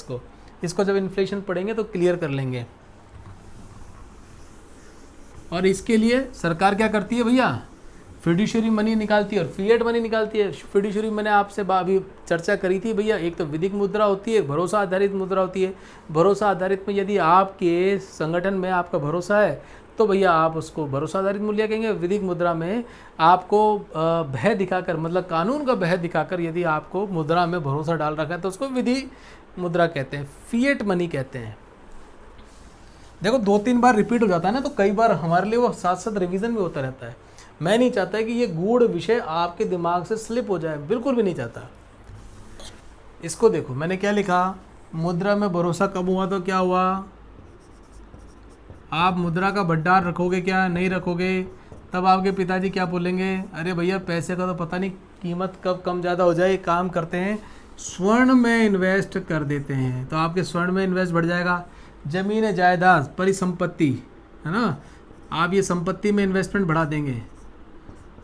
इसको जब इन्फ्लेशन पढ़ेंगे तो क्लियर कर लेंगे। और इसके लिए सरकार क्या करती है भैया? फिड्यूशियरी मनी निकालती है और फिएट मनी निकालती है। फिड्यूशियरी मैंने आपसे अभी चर्चा करी थी भैया, एक तो विधिक मुद्रा होती है, भरोसा आधारित मुद्रा होती है। भरोसा आधारित में यदि आपके संगठन में आपका भरोसा है तो भैया आप उसको भरोसा आधारित मूल्य कहेंगे। विधिक मुद्रा में आपको भय दिखाकर, मतलब कानून का भय दिखाकर यदि आपको मुद्रा में भरोसा डाल रखा है तो उसको विधि मुद्रा कहते हैं, फिएट मनी कहते हैं। देखो 2-3 बार रिपीट हो जाता है ना, तो कई बार हमारे लिए वो साथ साथ रिवीजन भी होता रहता है। मैं नहीं चाहता कि ये गूढ़ विषय आपके दिमाग से स्लिप हो जाए, बिल्कुल भी नहीं चाहता। इसको देखो मैंने क्या लिखा, मुद्रा में भरोसा कब हुआ तो क्या हुआ? आप मुद्रा का भंडार रखोगे क्या? नहीं रखोगे, तब आपके पिताजी क्या बोलेंगे? अरे भैया पैसे का तो पता नहीं कीमत कब कम ज़्यादा हो जाए, काम करते हैं स्वर्ण में इन्वेस्ट कर देते हैं, तो आपके स्वर्ण में इन्वेस्ट बढ़ जाएगा। ज़मीन जायदाद परिसंपत्ति है ना, आप ये संपत्ति में इन्वेस्टमेंट बढ़ा देंगे।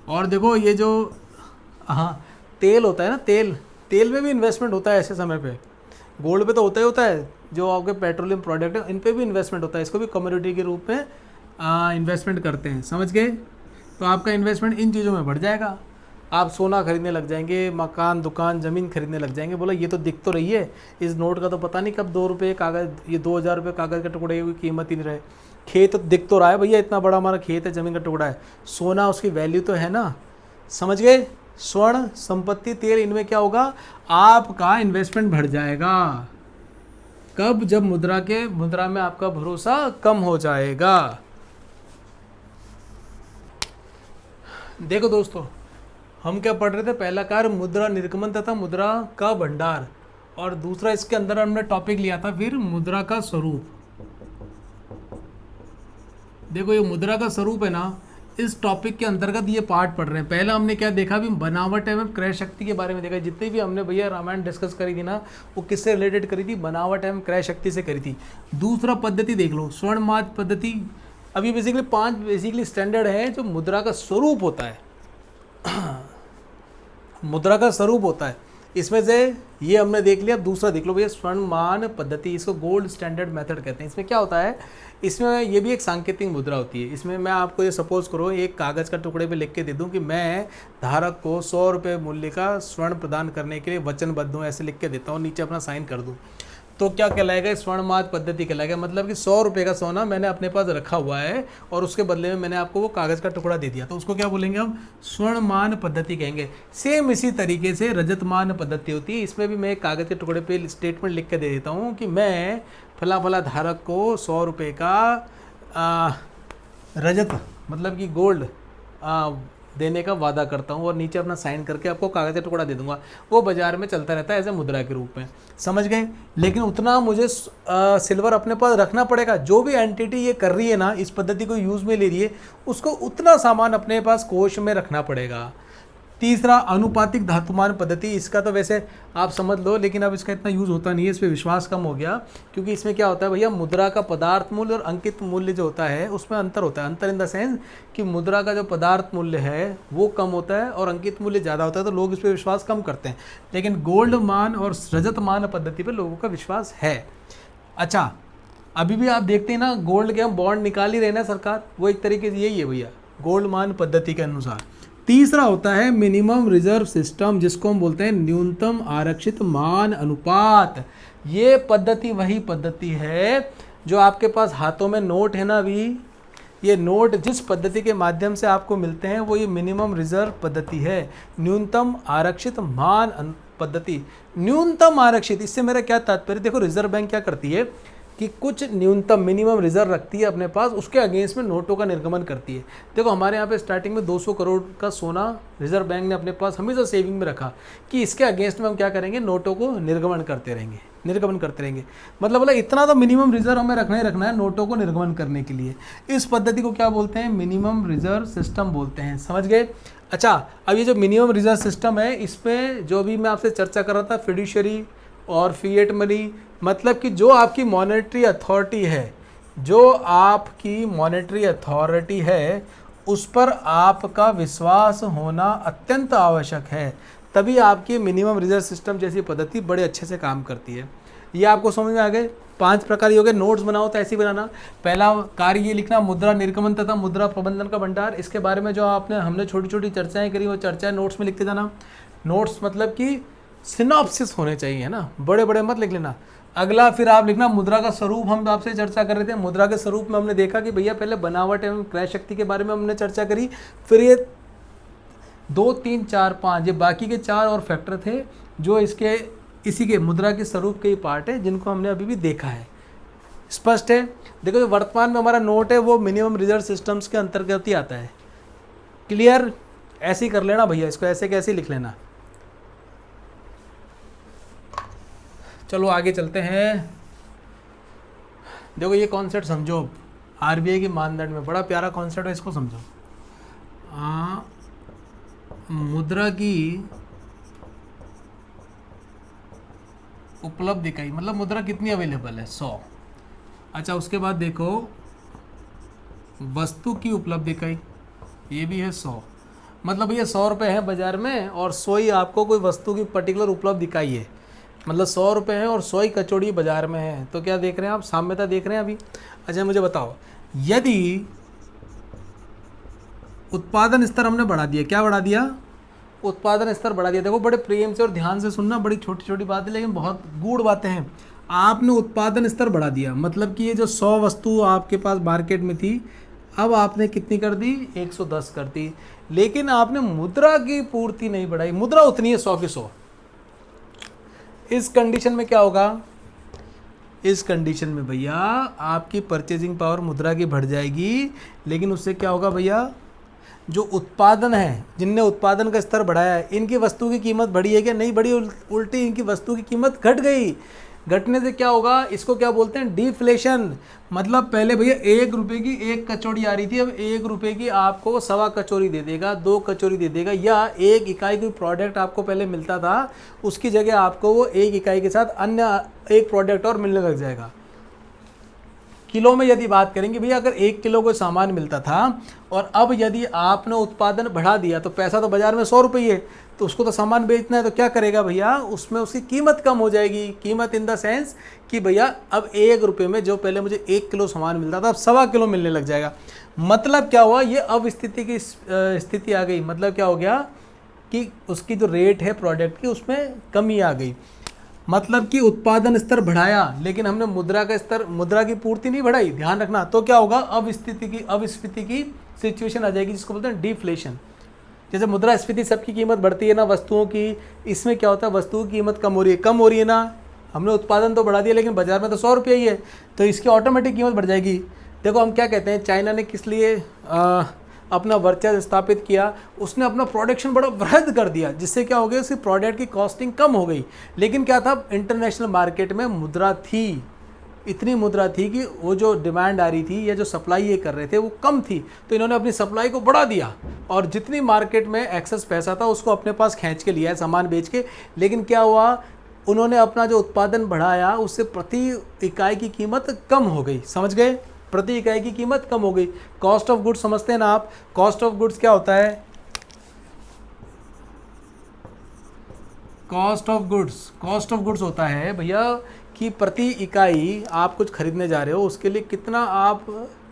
और देखो ये जो तेल होता है ना, तेल में भी इन्वेस्टमेंट होता है ऐसे समय पे। गोल्ड पे तो होता है, जो आपके पेट्रोलियम प्रोडक्ट है इन पे भी इन्वेस्टमेंट होता है। इसको भी कमोडिटी के रूप में इन्वेस्टमेंट करते हैं, समझ गए? तो आपका इन्वेस्टमेंट इन चीज़ों में बढ़ जाएगा। आप सोना खरीदने लग जाएंगे, मकान दुकान ज़मीन खरीदने लग जाएंगे। बोला ये तो दिख तो रही है, इस नोट का तो पता नहीं कब 2 रुपये कागज़, ये 2000 रुपये कागज़ का टुकड़े की कीमत ही नहीं रहे। खेत तो दिख तो रहा है भैया, इतना बड़ा हमारा खेत है, ज़मीन का टुकड़ा है। सोना उसकी वैल्यू तो है ना, समझ गए? स्वर्ण, संपत्ति, तेल, इनमें क्या होगा? आपका इन्वेस्टमेंट बढ़ जाएगा। कब? जब मुद्रा में आपका भरोसा कम हो जाएगा। देखो दोस्तों, हम क्या पढ़ रहे थे, पहला कार्य मुद्रा निर्गमन तथा मुद्रा का भंडार, और दूसरा इसके अंदर हमने टॉपिक लिया था फिर मुद्रा का स्वरूप। देखो ये मुद्रा का स्वरूप है ना, इस टॉपिक के अंतर्गत ये पार्ट पढ़ रहे हैं। पहला हमने क्या देखा, भी बनावट एवं क्रय शक्ति के बारे में देखा। जितनी भी हमने भैया रामायण डिस्कस करी थी ना, वो किससे रिलेटेड करी थी, बनावट एवं क्रय शक्ति से करी थी। दूसरा पद्धति देख लो, स्वर्णमाद पद्धति। अभी बेसिकली 5 बेसिकली स्टैंडर्ड है जो मुद्रा का स्वरूप होता है मुद्रा का स्वरूप होता है। इसमें से ये हमने देख लिया। अब दूसरा देख लो भैया, स्वर्णमान पद्धति, इसको गोल्ड स्टैंडर्ड मेथड कहते हैं। इसमें क्या होता है, इसमें ये भी एक सांकेतिक मुद्रा होती है। इसमें मैं आपको ये सपोज करो, एक कागज़ का टुकड़े पे लिख के दे दूं कि मैं धारक को 100 रुपये मूल्य का स्वर्ण प्रदान करने के लिए वचनबद्ध हूँ, ऐसे लिख के देता हूँ, नीचे अपना साइन कर दूँ, तो क्या कहलाएगा, स्वर्णमाद पद्धति कहलाएगा। मतलब कि 100 रुपये का सोना मैंने अपने पास रखा हुआ है और उसके बदले में मैंने आपको वो कागज़ का टुकड़ा दे दिया, तो उसको क्या बोलेंगे हम, स्वर्णमान पद्धति कहेंगे। सेम इसी तरीके से रजतमान पद्धति होती है। इसमें भी मैं एक कागज़ के टुकड़े पे स्टेटमेंट लिख के दे देता हूँ कि मैं फला फला धारक को 100 रुपये का रजत मतलब कि गोल्ड देने का वादा करता हूँ, और नीचे अपना साइन करके आपको कागज़ का टुकड़ा दे दूंगा। वो बाजार में चलता रहता है एज ए मुद्रा के रूप में, समझ गए। लेकिन उतना मुझे सिल्वर अपने पास रखना पड़ेगा। जो भी एंटिटी ये कर रही है ना, इस पद्धति को यूज़ में ले रही है, उसको उतना सामान अपने पास कोष में रखना पड़ेगा। तीसरा अनुपातिक धातुमान पद्धति, इसका तो वैसे आप समझ लो, लेकिन अब इसका इतना यूज़ होता नहीं है, इस पर विश्वास कम हो गया। क्योंकि इसमें क्या होता है भैया, मुद्रा का पदार्थ मूल्य और अंकित मूल्य जो होता है उसमें अंतर होता है। अंतर इन द सेंस कि मुद्रा का जो पदार्थ मूल्य है वो कम होता है और अंकित मूल्य ज़्यादा होता है, तो लोग इस पर विश्वास कम करते हैं। लेकिन गोल्ड मान और रजत मान पद्धति पर लोगों का विश्वास है। अच्छा, अभी भी आप देखते हैं ना, गोल्ड के हम बॉन्ड निकाल ही रहे ना सरकार, वो एक तरीके से यही है भैया, गोल्ड मान पद्धति के अनुसार। तीसरा होता है मिनिमम रिजर्व सिस्टम, जिसको हम बोलते हैं न्यूनतम आरक्षित मान अनुपात। ये पद्धति वही पद्धति है जो आपके पास हाथों में नोट है ना, अभी ये नोट जिस पद्धति के माध्यम से आपको मिलते हैं वो ये मिनिमम रिजर्व पद्धति है। न्यूनतम आरक्षित मान पद्धति, न्यूनतम आरक्षित, इससे मेरा क्या तात्पर्य, देखो रिजर्व बैंक क्या करती है कि कुछ न्यूनतम मिनिमम रिजर्व रखती है अपने पास, उसके अगेंस्ट में नोटों का निर्गमन करती है। देखो हमारे यहाँ पे स्टार्टिंग में 200 करोड़ का सोना रिजर्व बैंक ने अपने पास हमेशा सेविंग में रखा कि इसके अगेंस्ट में हम क्या करेंगे, नोटों को निर्गमन करते रहेंगे। मतलब बोला इतना तो मिनिमम रिजर्व हमें रखना ही रखना है नोटों को निर्गमन करने के लिए। इस पद्धति को क्या बोलते हैं, मिनिमम रिजर्व सिस्टम बोलते हैं, समझ गए। अच्छा, अब ये जो मिनिमम रिजर्व सिस्टम है, इस पर जो भी मैं आपसे चर्चा कर रहा था, फिड्यूशियरी और फिएट मनी, मतलब कि जो आपकी मॉनेटरी अथॉरिटी है उस पर आपका विश्वास होना अत्यंत आवश्यक है, तभी आपकी मिनिमम रिजर्व सिस्टम जैसी पद्धति बड़े अच्छे से काम करती है। ये आपको समझ में आ गए। 5 प्रकार ये हो गए। नोट्स बनाओ तो ऐसे ही बनाना। पहला कार्य ये लिखना, मुद्रा निर्गमन तथा मुद्रा प्रबंधन का भंडार। इसके बारे में जो हमने छोटी छोटी चर्चाएं करी, वो चर्चाएं नोट्स में लिखते जाना। नोट्स मतलब कि सिनॉप्सिस होने चाहिए, है ना, बड़े बड़े मत लिख लेना। अगला फिर आप लिखना मुद्रा का स्वरूप। हम आपसे चर्चा कर रहे थे मुद्रा के स्वरूप में, हमने देखा कि भैया पहले बनावट एवं क्रय शक्ति के बारे में हमने चर्चा करी, फिर ये 2, 3, 4, 5 ये बाकी के 4 और फैक्टर थे जो इसी के मुद्रा के स्वरूप के ही पार्ट है, जिनको हमने अभी भी देखा है। स्पष्ट है। देखो जो वर्तमान में हमारा नोट है वो मिनिमम रिजर्व सिस्टम्स के अंतर्गत ही आता है। क्लियर, ऐसे ही कर लेना भैया, इसको ऐसे कैसे लिख लेना। चलो आगे चलते हैं। देखो ये कॉन्सेप्ट समझो, आरबीआई के मानदंड में बड़ा प्यारा कॉन्सेप्ट है, इसको समझो। मुद्रा की उपलब्ध इकाई, मतलब मुद्रा कितनी अवेलेबल है, 100। अच्छा, उसके बाद देखो वस्तु की उपलब्ध इकाई, ये भी है 100। मतलब भैया 100 रुपये है बाजार में और 100 ही आपको कोई वस्तु की पर्टिकुलर उपलब्ध इकाई है। मतलब 100 रुपये हैं और 100 ही कचौड़ी बाजार में है, तो क्या देख रहे हैं आप, साम्यता देख रहे हैं अभी। अच्छा मुझे बताओ, यदि उत्पादन स्तर हमने बढ़ा दिया, क्या बढ़ा दिया, उत्पादन स्तर बढ़ा दिया। देखो बड़े प्रेम से और ध्यान से सुनना, बड़ी छोटी छोटी बातें लेकिन बहुत गूढ़ बातें हैं। आपने उत्पादन स्तर बढ़ा दिया, मतलब कि ये जो 100 वस्तु आपके पास मार्केट में थी, अब आपने कितनी कर दी, 110 कर दी। लेकिन आपने मुद्रा की पूर्ति नहीं बढ़ाई, मुद्रा उतनी है 100 की 100। इस कंडीशन में क्या होगा, इस कंडीशन में भैया आपकी परचेजिंग पावर मुद्रा की बढ़ जाएगी, लेकिन उससे क्या होगा भैया, जो उत्पादन है, जिनने उत्पादन का स्तर बढ़ाया है, इनकी वस्तु की कीमत बढ़ी है क्या? नहीं बढ़ी, उल्टी इनकी वस्तु की कीमत घट गई। घटने से क्या होगा? इसको क्या बोलते हैं? डिफ्लेशन। मतलब पहले भैया 1 रुपये की 1 कचौड़ी आ रही थी, अब 1 रुपये की आपको 1.25 कचौड़ी दे देगा, 2 कचौड़ी दे देगा, या 1 इकाई कोई प्रोडक्ट आपको पहले मिलता था उसकी जगह आपको वो 1 इकाई के साथ अन्य एक प्रोडक्ट और मिलने लग जाएगा। किलो में यदि बात करेंगे भैया, अगर 1 किलो को सामान मिलता था और अब यदि आपने उत्पादन बढ़ा दिया तो पैसा तो बाजार में 100 रुपये है, तो उसको तो सामान बेचना है, तो क्या करेगा भैया? उसमें उसकी कीमत कम हो जाएगी। कीमत इन द सेंस कि भैया अब 1 रुपये में जो पहले मुझे 1 किलो सामान मिलता था अब 1.25 किलो मिलने लग जाएगा। मतलब क्या हुआ? ये अब स्थिति आ गई। मतलब क्या हो गया कि उसकी जो रेट है प्रोडक्ट की उसमें कमी आ गई। मतलब कि उत्पादन स्तर बढ़ाया लेकिन हमने मुद्रा की पूर्ति नहीं बढ़ाई। ध्यान रखना। तो क्या होगा? अविस्फीति की सिचुएशन आ जाएगी, जिसको बोलते हैं डिफ्लेशन। जैसे मुद्रास्फीति, सबकी कीमत बढ़ती है ना वस्तुओं की, इसमें क्या होता है? वस्तुओं की कीमत कम हो रही है ना। हमने उत्पादन तो बढ़ा दिया लेकिन बाजार में तो 100 रुपये ही है, तो इसकी ऑटोमेटिक कीमत बढ़ जाएगी। देखो हम क्या कहते हैं, चाइना ने किस लिए अपना वर्चस्व स्थापित किया? उसने अपना प्रोडक्शन बड़ा वृहद कर दिया, जिससे क्या हो गया? उसकी प्रोडक्ट की कॉस्टिंग कम हो गई। लेकिन क्या था? इंटरनेशनल मार्केट में मुद्रा थी, इतनी मुद्रा थी कि वो जो डिमांड आ रही थी या जो सप्लाई ये कर रहे थे वो कम थी, तो इन्होंने अपनी सप्लाई को बढ़ा दिया और जितनी मार्केट में एक्सेस पैसा था उसको अपने पास खींच के लिया है सामान बेच के। लेकिन क्या हुआ? उन्होंने अपना जो उत्पादन बढ़ाया उससे प्रति इकाई की कीमत कम हो गई। समझ गए? प्रति इकाई की कीमत कम हो गई। कॉस्ट ऑफ गुड्स समझते हैं ना आप? कॉस्ट ऑफ गुड्स क्या होता है? कॉस्ट ऑफ गुड्स होता है भैया कि प्रति इकाई आप कुछ खरीदने जा रहे हो, उसके लिए कितना आप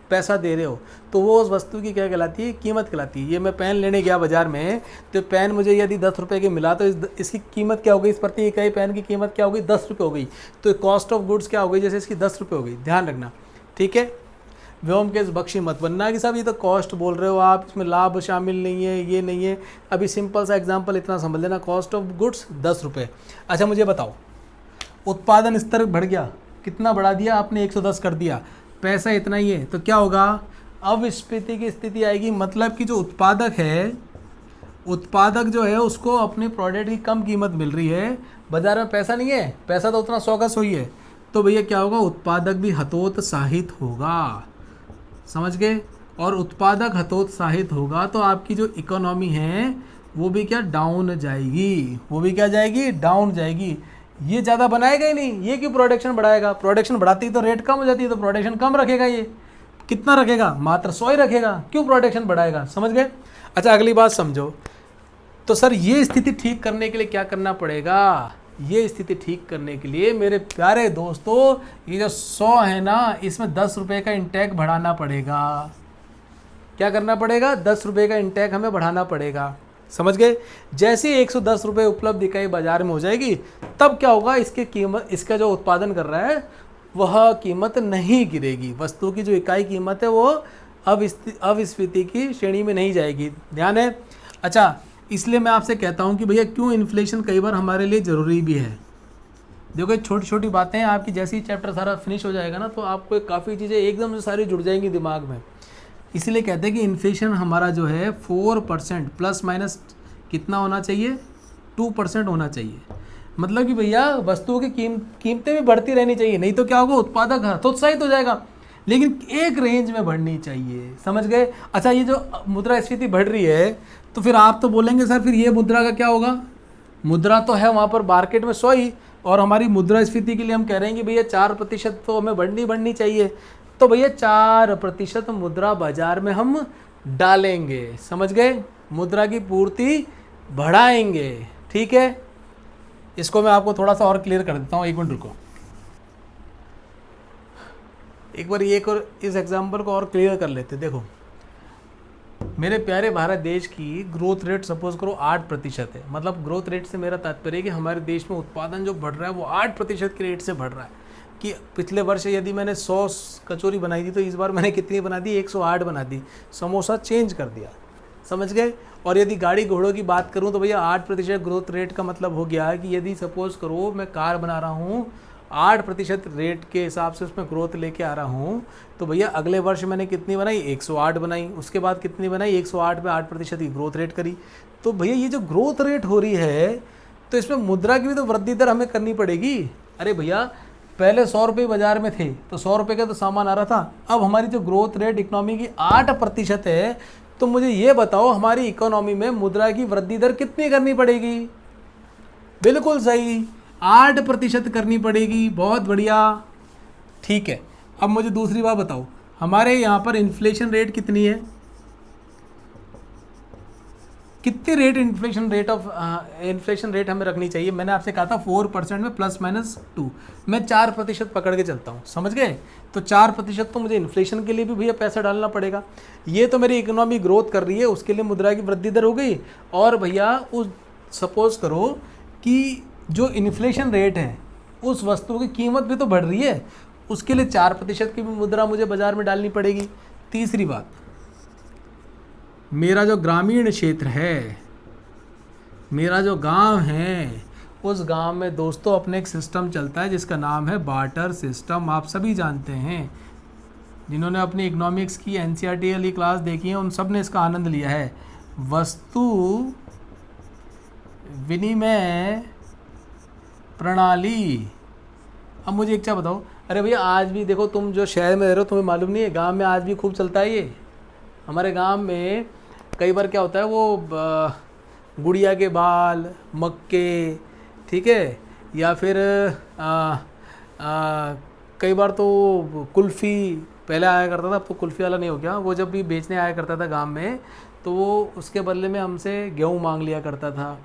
पैसा दे रहे हो, तो वो उस वस्तु की क्या कहलाती है? कीमत कहलाती है। ये मैं पेन लेने गया बाजार में, तो पेन मुझे यदि 10 रुपये की मिला तो इसकी कीमत क्या हो गई? इस प्रति इकाई पेन की कीमत क्या हो गई? 10 रुपये हो गई। तो कॉस्ट ऑफ गुड्स क्या हो गई? जैसे इसकी 10 रुपये हो गई। ध्यान रखना, ठीक है? व्योमकेश बख्शी मत बनना कि साहब ये तो कॉस्ट बोल रहे हो आप, इसमें लाभ शामिल नहीं है, ये नहीं है। अभी सिंपल सा एग्जांपल इतना समझ लेना, कॉस्ट ऑफ गुड्स 10 रुपये। अच्छा मुझे बताओ, उत्पादन स्तर बढ़ गया, कितना बढ़ा दिया आपने? 110 कर दिया, पैसा इतना ही है, तो क्या होगा? अविस्फीति की स्थिति आएगी। मतलब कि जो उत्पादक है, उत्पादक जो है उसको अपने प्रोडक्ट की कम कीमत मिल रही है, बाजार में पैसा नहीं है, पैसा तो उतना 100 का 100 ही है, तो भैया क्या होगा? उत्पादक भी हतोत्साहित होगा। समझ गए? और उत्पादक हतोत्साहित होगा तो आपकी जो इकोनॉमी है वो भी क्या? डाउन जाएगी। वो भी क्या जाएगी? डाउन जाएगी। ये ज़्यादा बनाएगा ही नहीं, ये क्यों प्रोडक्शन बढ़ाएगा? प्रोडक्शन बढ़ाती तो रेट कम हो जाती है, तो प्रोडक्शन कम रखेगा। ये कितना रखेगा? मात्र 100 ही रखेगा। क्यों प्रोडक्शन बढ़ाएगा? समझ गए? अच्छा अगली बात समझो। तो सर ये स्थिति ठीक करने के लिए क्या करना पड़ेगा? ये स्थिति ठीक करने के लिए मेरे प्यारे दोस्तों, ये जो 100 है ना, इसमें 10 रुपये का इंटेक बढ़ाना पड़ेगा। क्या करना पड़ेगा? 10 रुपये का इंटेक हमें बढ़ाना पड़ेगा। समझ गए? जैसे 110 रुपये उपलब्ध इकाई बाजार में हो जाएगी, तब क्या होगा? इसकी कीमत, इसका जो उत्पादन कर रहा है वह कीमत नहीं गिरेगी। वस्तु की जो इकाई कीमत है वो अविस्फीति की श्रेणी में नहीं जाएगी। ध्यान है? अच्छा इसलिए मैं आपसे कहता हूँ कि भैया क्यों इन्फ्लेशन कई बार हमारे लिए ज़रूरी भी है। देखो छोटी छोटी बातें, आपकी जैसे ही चैप्टर सारा फिनिश हो जाएगा ना, तो आपको काफ़ी चीज़ें एकदम से सारी जुड़ जाएंगी दिमाग में। इसीलिए कहते हैं कि इन्फ्लेशन हमारा जो है 4% प्लस माइनस कितना होना चाहिए? 2% होना चाहिए। मतलब कि भैया वस्तुओं की कीमतें भी बढ़ती रहनी चाहिए, नहीं तो क्या होगा? उत्पादक हतोत्साहित हो जाएगा, लेकिन एक रेंज में बढ़नी चाहिए। समझ गए? अच्छा ये जो मुद्रास्फीति बढ़ रही है, तो फिर आप तो बोलेंगे सर फिर ये मुद्रा का क्या होगा? मुद्रा तो है वहाँ पर मार्केट में 100 ही, और हमारी मुद्रास्फीति के लिए हम कह रहे हैं कि भैया 4% तो हमें बढ़नी चाहिए। तो भैया 4% मुद्रा बाजार में हम डालेंगे। समझ गए? मुद्रा की पूर्ति बढ़ाएंगे। ठीक है? इसको मैं आपको थोड़ा सा और क्लियर कर देता हूँ, 1 मिनट रुको। एक बार एक और इस एग्जाम्पल को और क्लियर कर लेते। देखो मेरे प्यारे भारत देश की ग्रोथ रेट सपोज करो 8% है। मतलब ग्रोथ रेट से मेरा तात्पर्य है कि हमारे देश में उत्पादन जो बढ़ रहा है वो 8% के रेट से बढ़ रहा है। कि पिछले वर्ष यदि मैंने 100 कचौरी बनाई थी, तो इस बार मैंने कितनी बना दी? 108 बना दी। समोसा चेंज कर दिया। समझ गए? और यदि गाड़ी घोड़ों की बात करूं तो भैया 8% ग्रोथ रेट का मतलब हो गया कि यदि सपोज करो मैं कार बना रहा हूं 8% रेट के हिसाब से उसमें ग्रोथ लेके आ रहा हूँ, तो भैया अगले वर्ष मैंने कितनी बनाई, 108 बनाई, उसके बाद कितनी बनाई, 108 पे 8% की ग्रोथ रेट करी। तो भैया ये जो ग्रोथ रेट हो रही है, तो इसमें मुद्रा की भी तो वृद्धि दर हमें करनी पड़ेगी। अरे भैया पहले 100 रुपये बाजार में थे तो 100 रुपये का तो सामान आ रहा था, अब हमारी जो ग्रोथ रेट इकोनॉमी की 8% है, तो मुझे ये बताओ हमारी इकोनॉमी में मुद्रा की वृद्धि दर कितनी करनी पड़ेगी। बिल्कुल सही, 8% करनी पड़ेगी। बहुत बढ़िया, ठीक है। अब मुझे दूसरी बात बताओ, हमारे यहाँ पर इन्फ्लेशन रेट कितनी है, कितनी रेट इन्फ्लेशन रेट हमें रखनी चाहिए। मैंने आपसे कहा था 4% में ±2, मैं 4% पकड़ के चलता हूँ, समझ गए। तो 4% तो मुझे इन्फ्लेशन के लिए भी भैया पैसा डालना पड़ेगा। ये तो मेरी इकोनॉमी ग्रोथ कर रही है, उसके लिए मुद्रा की वृद्धि दर हो गई। और भैया उस सपोज करो कि जो इन्फ्लेशन रेट है उस वस्तु की कीमत भी तो बढ़ रही है, उसके लिए 4% की भी मुद्रा मुझे बाजार में डालनी पड़ेगी। तीसरी बात, मेरा जो ग्रामीण क्षेत्र है, मेरा जो गांव है, उस गांव में दोस्तों अपने एक सिस्टम चलता है जिसका नाम है बार्टर सिस्टम। आप सभी जानते हैं, जिन्होंने अपनी इकोनॉमिक्स की एनसीईआरटी वाली क्लास देखी है उन सब ने इसका आनंद लिया है। वस्तु विनिमय प्रणाली। अब मुझे एक क्या बताओ, अरे भैया आज भी देखो, तुम जो शहर में रह रहे हो तुम्हें मालूम नहीं है, गांव में आज भी खूब चलता है ये। हमारे गांव में कई बार क्या होता है, वो गुड़िया के बाल, मक्के, ठीक है, या फिर कई बार तो कुल्फ़ी पहले आया करता था, अब तो कुल्फ़ी वाला नहीं हो गया। वो जब भी बेचने आया करता था गांव में, तो वो उसके बदले में हमसे गेहूँ मांग लिया करता था,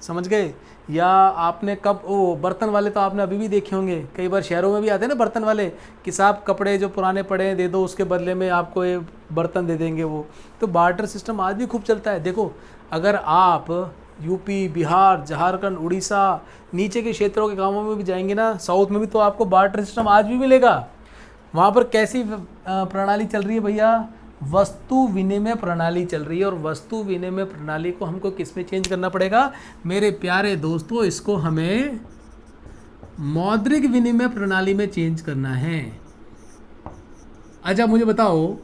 समझ गए। या आपने कब वो बर्तन वाले तो आपने अभी भी देखे होंगे, कई बार शहरों में भी आते हैं ना बर्तन वाले, कि साहब कपड़े जो पुराने पड़े हैं दे दो, उसके बदले में आपको ये बर्तन दे देंगे वो। तो बार्टर सिस्टम आज भी खूब चलता है। देखो अगर आप यूपी, बिहार, झारखंड, उड़ीसा, नीचे के क्षेत्रों के गाँवों में भी जाएंगे ना, साउथ में भी, तो आपको बार्टर सिस्टम आज भी मिलेगा। वहाँ पर कैसी प्रणाली चल रही है भैया, वस्तु विनिमय प्रणाली चल रही है। और वस्तु विनिमय प्रणाली को हमको किस में चेंज करना पड़ेगा मेरे प्यारे दोस्तों, इसको हमें मौद्रिक विनिमय प्रणाली में चेंज करना है। अच्छा मुझे बताओ,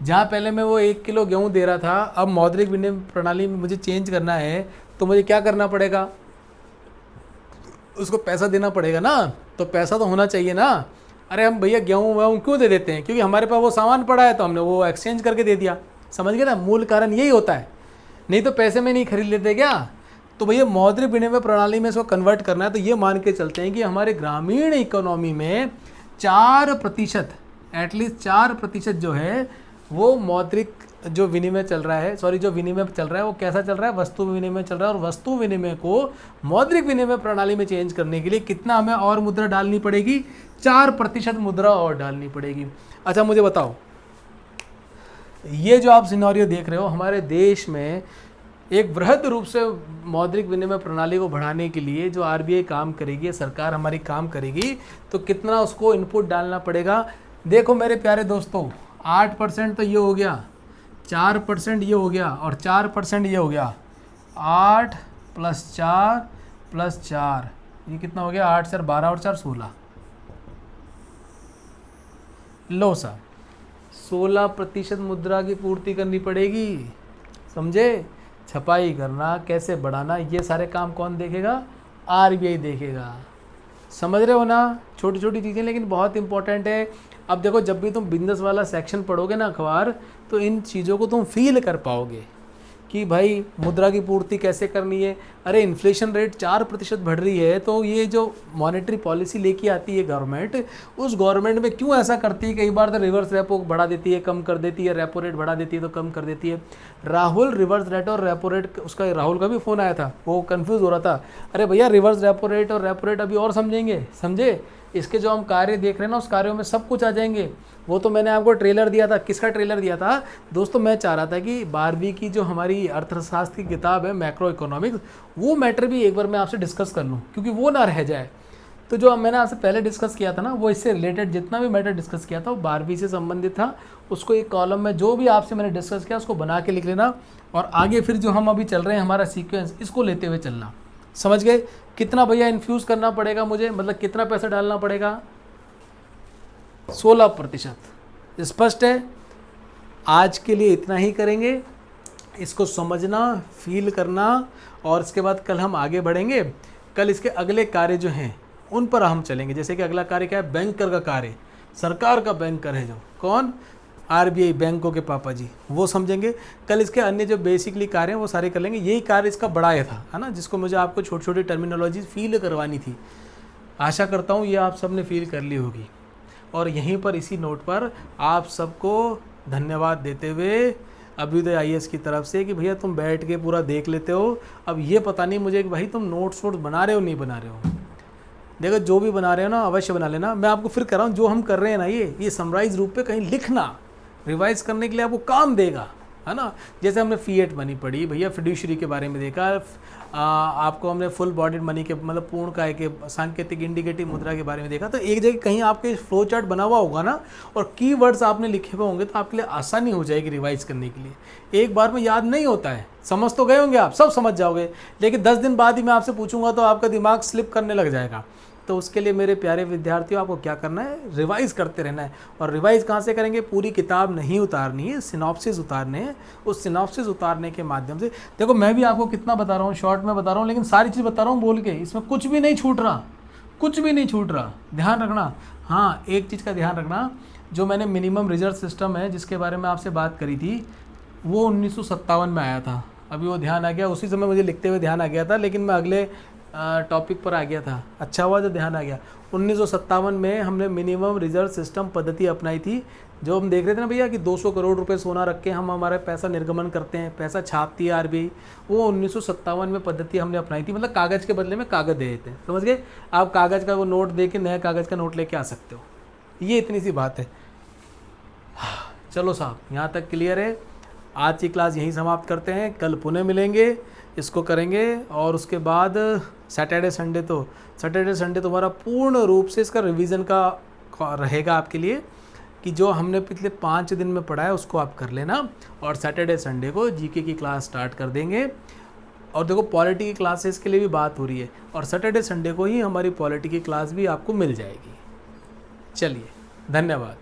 जहाँ पहले मैं वो 1 किलो गेहूँ दे रहा था, अब मौद्रिक विनिमय प्रणाली में मुझे चेंज करना है, तो मुझे क्या करना पड़ेगा, उसको पैसा देना पड़ेगा ना। तो पैसा तो होना चाहिए ना। अरे हम भैया गेहूँ वेहूँ क्यों दे देते हैं, क्योंकि हमारे पास वो सामान पड़ा है तो हमने वो एक्सचेंज करके दे दिया, समझ गए ना। मूल कारण यही होता है, नहीं तो पैसे में नहीं खरीद लेते क्या। तो भैया मौद्रिक विनिमय प्रणाली में इसको कन्वर्ट करना है, तो ये मान के चलते हैं कि हमारे ग्रामीण इकोनॉमी में 4%, एटलीस्ट 4% जो है वो मौद्रिक जो विनिमय चल रहा है, जो विनिमय चल रहा है वो कैसा चल रहा है, वस्तु विनिमय चल रहा है। और वस्तु विनिमय को मौद्रिक विनिमय प्रणाली में चेंज करने के लिए कितना हमें और मुद्रा डालनी पड़ेगी, 4% मुद्रा और डालनी पड़ेगी। अच्छा मुझे बताओ, ये जो आप सिनेरियो देख रहे हो, हमारे देश में एक वृहद रूप से मौद्रिक विनिमय प्रणाली को बढ़ाने के लिए जो आरबीआई काम करेगी, सरकार हमारी काम करेगी, तो कितना उसको इनपुट डालना पड़ेगा। देखो मेरे प्यारे दोस्तों, 8% तो ये हो गया, 4% ये हो गया, और 4% ये हो गया। 8 + 4 + 4 ये कितना हो गया, 8 4 12 और 4 16। लो साहब, 16% मुद्रा की पूर्ति करनी पड़ेगी, समझे। छपाई करना, कैसे बढ़ाना, ये सारे काम कौन देखेगा, आरबीआई देखेगा, समझ रहे हो ना। छोटी छोटी चीज़ें लेकिन बहुत इंपॉर्टेंट है। अब देखो, जब भी तुम बिजनेस वाला सेक्शन पढ़ोगे ना अखबार, तो इन चीज़ों को तुम फील कर पाओगे कि भाई मुद्रा की पूर्ति कैसे करनी है। अरे इन्फ्लेशन रेट 4% बढ़ रही है, तो ये जो मॉनेटरी पॉलिसी लेके आती है गवर्नमेंट, उस गवर्नमेंट में क्यों ऐसा करती है, कई बार तो रिवर्स रेपो बढ़ा देती है, कम कर देती है, रेपो रेट बढ़ा देती है तो कम कर देती है। राहुल रिवर्स रेट और रेपो रेट, उसका राहुल का भी फ़ोन आया था, वो कन्फ्यूज़ हो रहा था। अरे भैया रिवर्स रेपो रेट और रेपो रेट अभी और समझेंगे, समझे। इसके जो हम कार्य देख रहे हैं ना, उस कार्यों में सब कुछ आ जाएंगे। वो तो मैंने आपको ट्रेलर दिया था, किसका ट्रेलर दिया था दोस्तों, मैं चाह रहा था कि 12वीं की जो हमारी अर्थशास्त्र की किताब है मैक्रो इकोनॉमिक्स, वो मैटर भी एक बार मैं आपसे डिस्कस कर लूँ, क्योंकि वो ना रह जाए। तो जो मैंने आपसे पहले डिस्कस किया था ना, वो इससे रिलेटेड जितना भी मैटर डिस्कस किया था वो 12वीं से संबंधित था। उसको एक कॉलम में जो भी आपसे मैंने डिस्कस किया उसको बना के लिख लेना, और आगे फिर जो हम अभी चल रहे हैं हमारा सीक्वेंस, इसको लेते हुए चलना। समझ गए? कितना भैया इन्फ्यूज़ करना पड़ेगा मुझे, मतलब कितना पैसा डालना पड़ेगा? 16%। स्पष्ट है? आज के लिए इतना ही करेंगे, इसको समझना, फील करना, और इसके बाद कल हम आगे बढ़ेंगे। कल इसके अगले कार्य जो हैं उन पर हम चलेंगे। जैसे कि अगला कार्य क्या है? बैंकर का कार्य। सरकार का बैंकर है जो, कौन? आरबीआई, बैंकों के पापा जी, वो समझेंगे। कल इसके अन्य जो बेसिकली कार्य हैं वो सारे कर लेंगे। यही कार्य इसका बड़ा ये था, है ना, जिसको मुझे आपको छोटी छोटी टर्मिनोलॉजी फील करवानी थी। आशा करता हूँ ये आप सब ने फील कर ली होगी। और यहीं पर इसी नोट पर आप सबको धन्यवाद देते हुए अभ्युदय आईएएस की तरफ से कि भैया तुम बैठ के पूरा देख लेते हो। अब ये पता नहीं मुझे कि भाई तुम नोट्स बना रहे हो नहीं बना रहे हो। देखो जो भी बना रहे हो ना अवश्य बना लेना। मैं आपको फिर कर रहा हूँ, जो हम कर रहे हैं ना ये समराइज रूप पे कहीं लिखना, रिवाइज करने के लिए आपको काम देगा, है ना। जैसे हमने फिएट मनी पढ़ी भैया, फिड्यूशरी के बारे में देखा, आपको हमने फुल बॉडीड मनी के मतलब पूर्ण काय के सांकेतिक इंडिकेटिव मुद्रा के बारे में देखा। तो एक जगह कहीं आपके फ्लो चार्ट बना हुआ होगा ना, और कीवर्ड्स आपने लिखे हुए होंगे, तो आपके लिए आसानी हो जाएगी रिवाइज करने के लिए। एक बार में याद नहीं होता है, समझ तो गए होंगे आप, सब समझ जाओगे, लेकिन 10 दिन बाद ही मैं आपसे पूछूंगा तो आपका दिमाग स्लिप करने लग जाएगा। तो उसके लिए मेरे प्यारे विद्यार्थियों आपको क्या करना है? रिवाइज करते रहना है। और रिवाइज कहाँ से करेंगे? पूरी किताब नहीं उतारनी है, सिनॉप्सिस उतारने हैं। उस सिनॉप्सिस उतारने के माध्यम से देखो, मैं भी आपको कितना बता रहा हूँ, शॉर्ट में बता रहा हूँ, लेकिन सारी चीज़ बता रहा हूँ बोल के, इसमें कुछ भी नहीं छूट रहा, कुछ भी नहीं छूट रहा। ध्यान रखना। हाँ, एक चीज़ का ध्यान रखना, जो मैंने मिनिमम रिजर्व सिस्टम है जिसके बारे में आपसे बात करी थी, वो 1957 में आया था। अभी वो ध्यान आ गया, उसी समय मुझे लिखते हुए ध्यान आ गया था, लेकिन मैं अगले टॉपिक पर आ गया था। अच्छा हुआ जो ध्यान आ गया। 1957 में हमने मिनिमम रिजर्व सिस्टम पद्धति अपनाई थी। जो हम देख रहे थे ना भैया कि 200 करोड़ रुपए सोना रख के हम हमारा पैसा निर्गमन करते हैं, पैसा छापती है आरबीआई, वो 1957 में पद्धति हमने अपनाई थी। मतलब कागज़ के बदले में कागज़ दे देते हैं, समझ गए? आप कागज़ का वो नोट दे के नया कागज़ का नोट लेके आ सकते हो। ये इतनी सी बात है। चलो साहब, यहाँ तक क्लियर है। आज की क्लास यहीं समाप्त करते हैं, कल पुनः मिलेंगे, इसको करेंगे। और उसके बाद सैटरडे संडे तुम्हारा पूर्ण रूप से इसका रिवीजन का रहेगा आपके लिए, कि जो हमने पिछले 5 दिन में पढ़ा है उसको आप कर लेना। और सैटरडे संडे को जीके की क्लास स्टार्ट कर देंगे। और देखो, पॉलिटी की क्लासेस के लिए भी बात हो रही है, और सैटरडे संडे को ही हमारी पॉलिटी की क्लास भी आपको मिल जाएगी। चलिए, धन्यवाद।